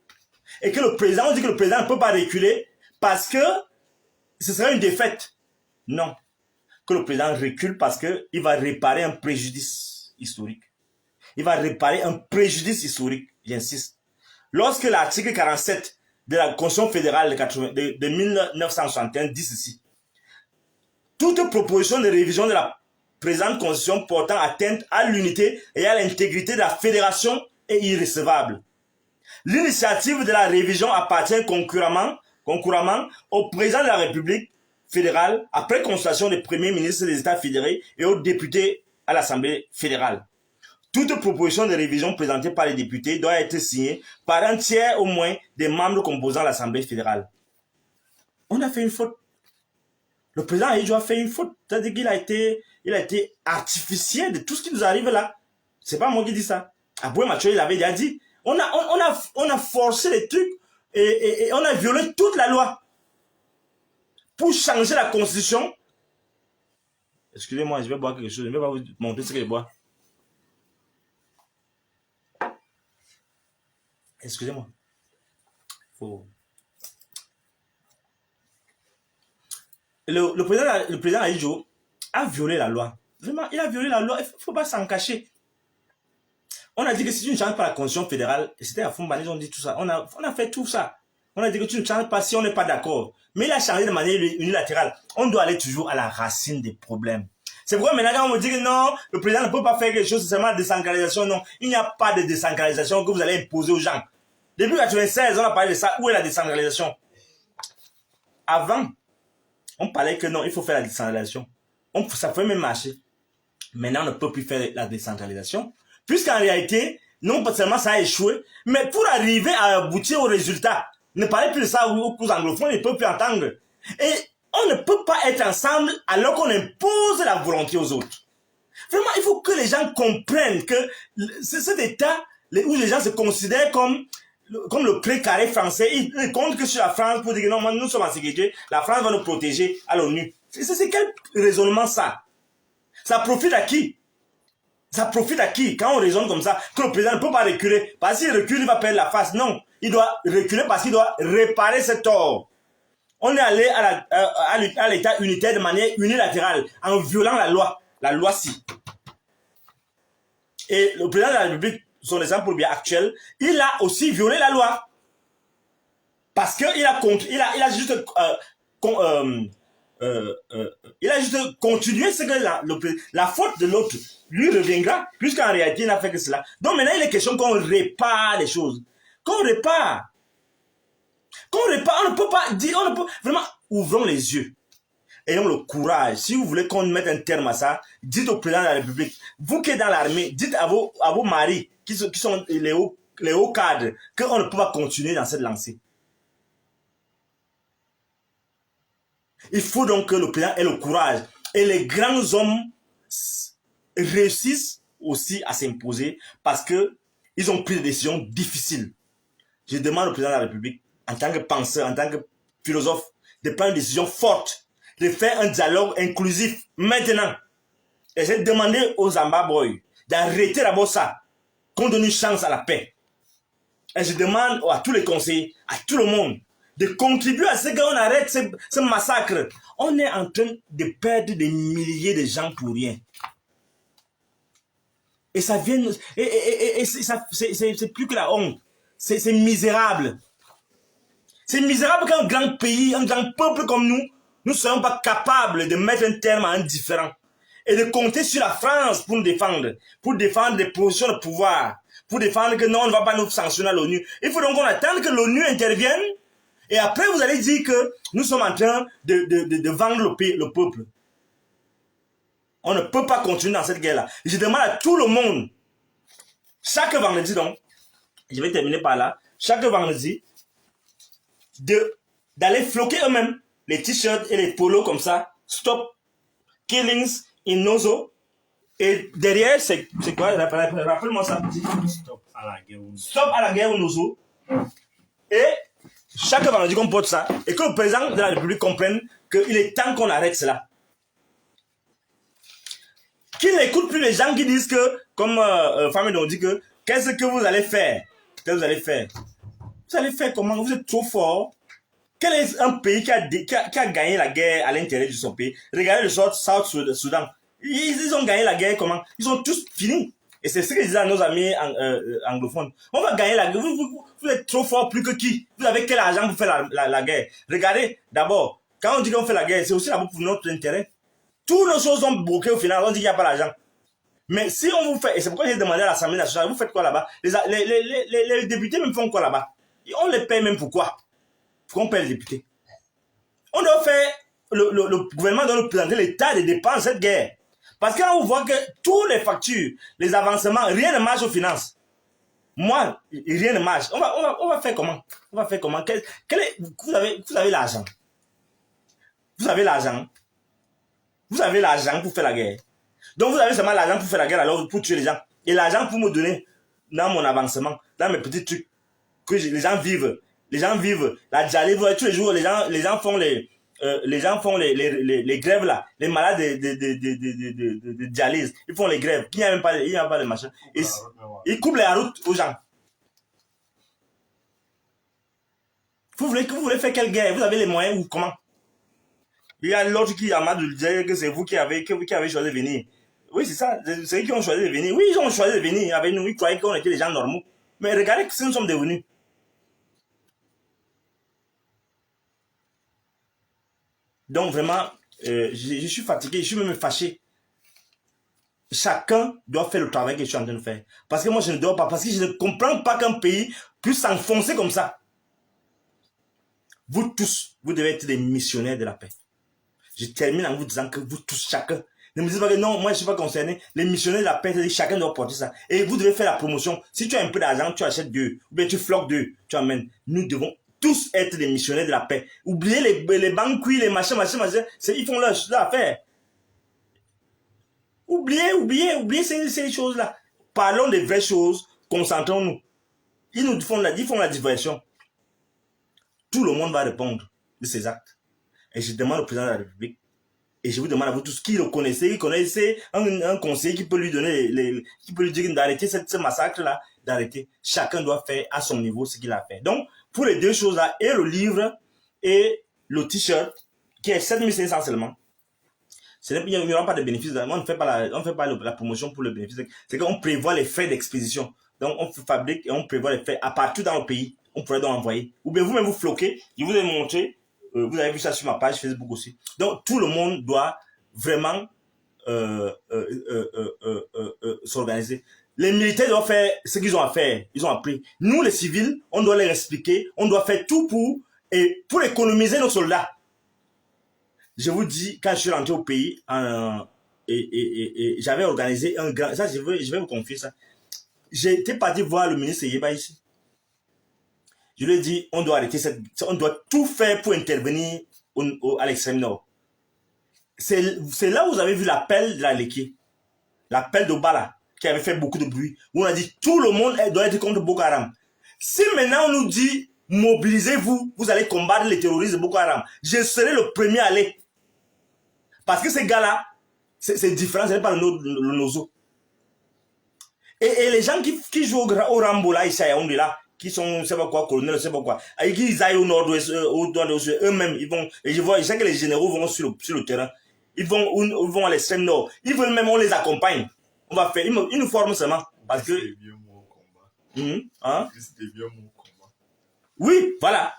Et que le président, on dit que le président ne peut pas reculer parce que ce serait une défaite. Non. Que le président recule parce qu'il va réparer un préjudice historique. Il va réparer un préjudice historique, j'insiste. Lorsque l'article 47 de la Constitution fédérale de 1961 dit ceci, toute proposition de révision de la présente constitution portant atteinte à l'unité et à l'intégrité de la fédération est irrecevable. L'initiative de la révision appartient concurremment au président de la République fédérale après consultation des premiers ministres des États fédérés et aux députés à l'Assemblée fédérale. Toute proposition de révision présentée par les députés doit être signée par un tiers au moins des membres composant l'Assemblée fédérale. On a fait une faute. Le président Ahidjo a fait une faute. C'est-à-dire qu'il a été artificiel de tout ce qui nous arrive là. C'est pas moi qui dis ça. Aboué Mathieu, il avait déjà dit. On a forcé les trucs et on a violé toute la loi pour changer la constitution Excusez-moi, je vais boire quelque chose. Je ne vais pas vous montrer ce que je bois. Excusez-moi. Faut... Le président Aïdjo a violé la loi. Vraiment, il a violé la loi. Il ne faut pas s'en cacher. On a dit que si tu ne changes pas la constitution fédérale, et c'était à Foumbani, ils ont dit tout ça. On a fait tout ça. On a dit que tu ne changes pas si on n'est pas d'accord. Mais il a changé de manière unilatérale. On doit aller toujours à la racine des problèmes. C'est pourquoi maintenant, quand on me dit que non, le président ne peut pas faire quelque chose, c'est seulement la décentralisation. Non, il n'y a pas de décentralisation que vous allez imposer aux gens. Depuis 1996, on a parlé de ça. Où est la décentralisation? Avant, on parlait que non, il faut faire la décentralisation. Ça peut même marcher. Maintenant, on ne peut plus faire la décentralisation. Puisqu'en réalité, non pas seulement ça a échoué, mais pour arriver à aboutir au résultat, ne parlez plus de ça aux anglophones, ils ne peuvent plus entendre. Et on ne peut pas être ensemble alors qu'on impose la volonté aux autres. Vraiment, il faut que les gens comprennent que cet état où les gens se considèrent comme le précaré français, ils comptent que sur la France pour dire que non, nous sommes en sécurité, la France va nous protéger à l'ONU. C'est quel raisonnement ça? Ça profite à qui? Ça profite à qui quand on raisonne comme ça, que le président ne peut pas reculer? Parce qu'il recule, il va perdre la face. Non, il doit reculer parce qu'il doit réparer ce tort. On est allé à l'état unitaire de manière unilatérale, en violant la loi-ci. Et le président de la République, son exemple bien actuel, il a aussi violé la loi. Parce qu'il a juste il a juste continué ce que la faute de l'autre lui reviendra, puisqu'en réalité, il n'a fait que cela. Donc maintenant, il est question qu'on répare les choses. Qu'on répare. On ne peut pas dire, vraiment, ouvrons les yeux. Ayons le courage. Si vous voulez qu'on mette un terme à ça, dites au président de la République, vous qui êtes dans l'armée, dites à vos maris, qui sont les hauts cadres, qu'on ne peut pas continuer dans cette lancée. Il faut donc que le président ait le courage. Et les grands hommes réussissent aussi à s'imposer parce qu'ils ont pris des décisions difficiles. Je demande au président de la République, en tant que penseur, en tant que philosophe, de prendre une décision forte, de faire un dialogue inclusif maintenant. Et j'ai demandé aux Zimbabwe d'arrêter d'abord ça, qu'on donne une chance à la paix. Et je demande à tous les conseillers, à tout le monde, de contribuer à ce qu'on arrête ce massacre. On est en train de perdre des milliers de gens pour rien. Et ça vient... c'est plus que la honte. C'est misérable. C'est misérable qu'un grand pays, un grand peuple comme nous ne soyons pas capables de mettre un terme à un différend. Et de compter sur la France pour nous défendre. Pour défendre des positions de pouvoir. Pour défendre que non, on ne va pas nous sanctionner à l'ONU. Il faut donc qu'on attende que l'ONU intervienne. Et après, vous allez dire que nous sommes en train de vendre le peuple. On ne peut pas continuer dans cette guerre-là. Je demande à tout le monde, chaque vendredi donc, je vais terminer par là, chaque vendredi, d'aller floquer eux-mêmes les t-shirts et les polos comme ça. Stop killings in Nozo. Et derrière, c'est quoi? Rappelle-moi ça. Stop à la guerre au Nozo. Et chaque vendredi qu'on porte ça, et que le président de la République comprenne qu'il est temps qu'on arrête cela. Qu'il n'écoute plus les gens qui disent que, comme Famille nous dit que, qu'est-ce que vous allez faire? Qu'est-ce que vous allez faire? Vous allez faire comment? Vous êtes trop fort. Quel est un pays qui a gagné la guerre à l'intérieur de son pays? Regardez le Soudan. Ils ont gagné la guerre comment? Ils ont tous fini. Et c'est ce que disaient nos amis anglophones. On va gagner la guerre. Vous êtes trop fort plus que qui? Vous avez quel argent pour faire la guerre? Regardez, d'abord, quand on dit qu'on fait la guerre, c'est aussi d'abord pour notre intérêt. Toutes nos choses sont bloquées au final, on dit qu'il n'y a pas d'argent. Mais si on vous fait, et c'est pourquoi j'ai demandé à l'Assemblée nationale, vous faites quoi là-bas? Les députés même font quoi là-bas? On les paye même pourquoi? Pourquoi on paye les députés? On doit faire, le gouvernement doit nous présenter l'état des dépenses de cette guerre. Parce que là, on voit que tous les factures, les avancements, rien ne marche aux finances. Moi, rien ne marche. On va faire comment? On va faire comment? Vous avez l'argent. Vous avez l'argent. Vous avez l'argent pour faire la guerre. Donc vous avez seulement l'argent pour faire la guerre, alors pour tuer les gens. Et l'argent pour me donner dans mon avancement, dans mes petits trucs, que les gens vivent. Les gens vivent. La Djali, tous les jours, les gens font les gens font les grèves là, les malades de dialyse, ils font les grèves, il n'y a même pas, de machin. Ils coupent la route aux gens. Vous voulez faire quelle guerre? Vous avez les moyens ou comment? Il y a l'autre qui a marre de dire que c'est vous qui avez choisi de venir. Oui, c'est ça. C'est eux qui ont choisi de venir. Oui, ils ont choisi de venir avec nous. Ils croyaient qu'on était des gens normaux. Mais regardez ce que nous sommes devenus. Donc vraiment, je suis fatigué, je suis même fâché. Chacun doit faire le travail que je suis en train de faire. Parce que moi, je ne dois pas. Parce que je ne comprends pas qu'un pays puisse s'enfoncer comme ça. Vous tous, vous devez être des missionnaires de la paix. Je termine en vous disant que vous tous, chacun, ne me dites pas que non, moi je ne suis pas concerné. Les missionnaires de la paix, chacun doit porter ça. Et vous devez faire la promotion. Si tu as un peu d'argent, tu achètes deux. Ou bien tu floques deux, tu amènes. Nous devons tous être des missionnaires de la paix. Oubliez les banquis, les machins. Ils font leur affaire. Oubliez ces choses-là. Parlons des vraies choses, concentrons-nous. Ils font la diversion. Tout le monde va répondre de ces actes. Et je demande au président de la République, et je vous demande à vous tous qui le connaissez, qui connaissez un conseiller qui peut lui donner, qui peut lui dire d'arrêter ce massacre-là, d'arrêter. Chacun doit faire à son niveau ce qu'il a fait. Donc, pour les deux choses-là, et le livre, et le t-shirt, qui est 7500 seulement, il n'y aura pas de bénéfice. On ne fait pas la promotion pour le bénéfice. C'est qu'on prévoit les frais d'expédition. Donc, on fabrique et on prévoit les frais à partout dans le pays. On pourrait donc envoyer. Ou bien vous-même vous floquez. Je vous ai montré. Vous avez vu ça sur ma page Facebook aussi. Donc, tout le monde doit vraiment s'organiser. Les militaires doivent faire ce qu'ils ont à faire. Ils ont appris. Nous, les civils, on doit leur expliquer. On doit faire tout pour économiser nos soldats. Je vous dis, quand je suis rentré au pays, j'avais organisé un grand... Ça, je vais vous confier ça. J'étais parti voir le ministre Yeba ici. Je lui ai dit, on doit arrêter on doit tout faire pour intervenir à l'extrême nord. C'est là où vous avez vu l'appel de la Léké. L'appel de Bala, qui avait fait beaucoup de bruit. Où on a dit, tout le monde doit être contre Boko Haram. Si maintenant on nous dit, mobilisez-vous, vous allez combattre les terroristes de Boko Haram, je serai le premier à aller. Parce que ces gars-là, c'est différent, ce n'est pas le nozo. Et les gens qui jouent au Rambo là, ici à Yaoundé là, qui sont, je sais pas quoi, colonels, je sais pas quoi, ils aillent au nord-ouest, eux-mêmes, ils vont, et je sais que les généraux vont sur le terrain, ils vont à l'extrême nord, ils veulent même, on les accompagne, on va faire, ils nous forment seulement, parce que... Oui, voilà.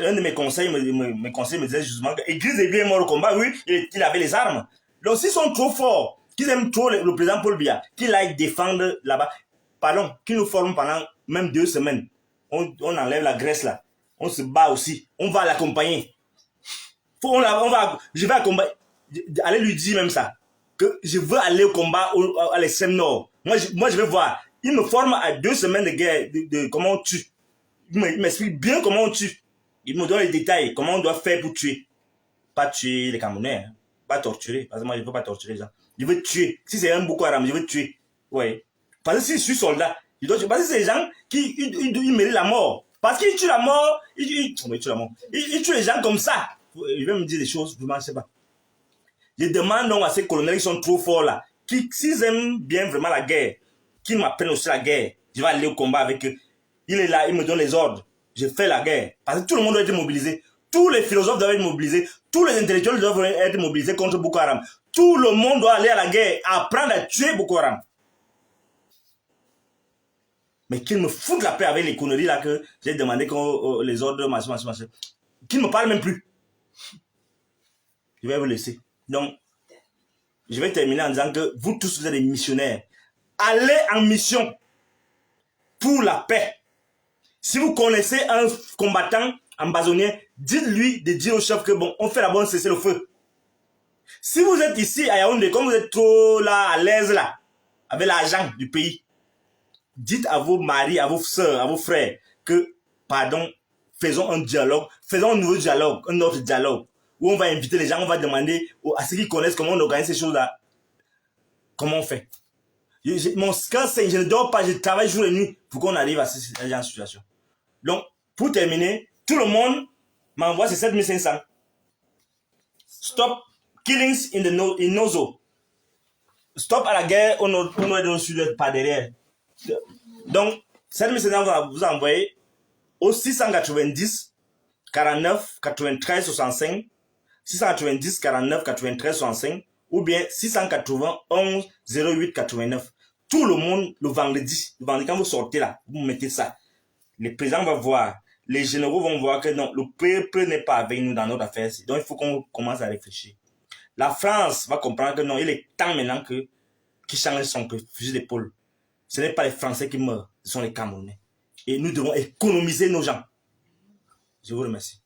Un de mes conseils me disait justement que Idriss Déby est mort au combat, oui, il avait les armes. Donc s'ils sont trop forts, qu'ils aiment trop le président Paul Biya, qu'il aille défendre là-bas, pardon, qu'ils nous forment pendant même 2 semaines. On enlève la graisse là, on se bat aussi, on va l'accompagner. Je vais accompagner, allez lui dire même ça, que je veux aller au combat à l'extrême nord. Moi je veux voir. Il me forme à 2 semaines de guerre, de comment on tue. Il m'explique bien comment on tue. Il me donne les détails, comment on doit faire pour tuer. Pas tuer les Camerounais, hein. Pas torturer. Parce que moi, je ne veux pas torturer les gens. Je veux tuer. Si c'est un Boko Haram, je veux tuer. Ouais. Parce que si je suis soldat, je dois tuer. Parce que c'est les gens qui ils méritent la mort. Parce qu'ils tuent la mort. Ils tuent les gens comme ça. Il va me dire des choses, je ne sais pas. Je demande donc à ces colonels qui sont trop forts là, s'ils aiment bien vraiment la guerre, qu'ils m'apprennent aussi la guerre. Je vais aller au combat avec eux. Il est là, il me donne les ordres. Je fais la guerre. Parce que tout le monde doit être mobilisé. Tous les philosophes doivent être mobilisés. Tous les intellectuels doivent être mobilisés contre Boko Haram. Tout le monde doit aller à la guerre, apprendre à tuer Boko Haram. Mais qu'ils me foutent la paix avec les conneries là que j'ai demandé les ordres, machin. Qu'ils ne me parlent même plus. Je vais vous laisser. Donc, je vais terminer en disant que vous tous, vous êtes des missionnaires. Allez en mission pour la paix. Si vous connaissez un combattant, un basonnier, dites-lui de dire au chef que bon, on fait la bonne cesser le feu. Si vous êtes ici à Yaoundé, comme vous êtes trop là, à l'aise là, avec l'argent du pays, dites à vos maris, à vos soeurs, à vos frères que, pardon, faisons un dialogue, faisons un nouveau dialogue, un autre dialogue, où on va inviter les gens, on va demander à ceux qui connaissent comment on organise ces choses-là, comment on fait. Mon cas, c'est je ne dors pas, je travaille jour et nuit pour qu'on arrive à cette situation. Donc, pour terminer, tout le monde m'envoie c'est 7500. Stop killings in Nozo. Stop à la guerre au nord et au sud, par derrière. Donc, 7500 va vous envoyer au 690 49 93 65, 690 49 93 65, ou bien 691 08 89. Tout le monde, le vendredi, quand vous sortez là, vous mettez ça. Les présidents vont voir, les généraux vont voir que non, le peuple n'est pas avec nous dans notre affaire. Donc, il faut qu'on commence à réfléchir. La France va comprendre que non, il est temps maintenant qu'il change son fusil d'épaule. Ce n'est pas les Français qui meurent, ce sont les Camerounais. Et nous devons économiser nos gens. Je vous remercie.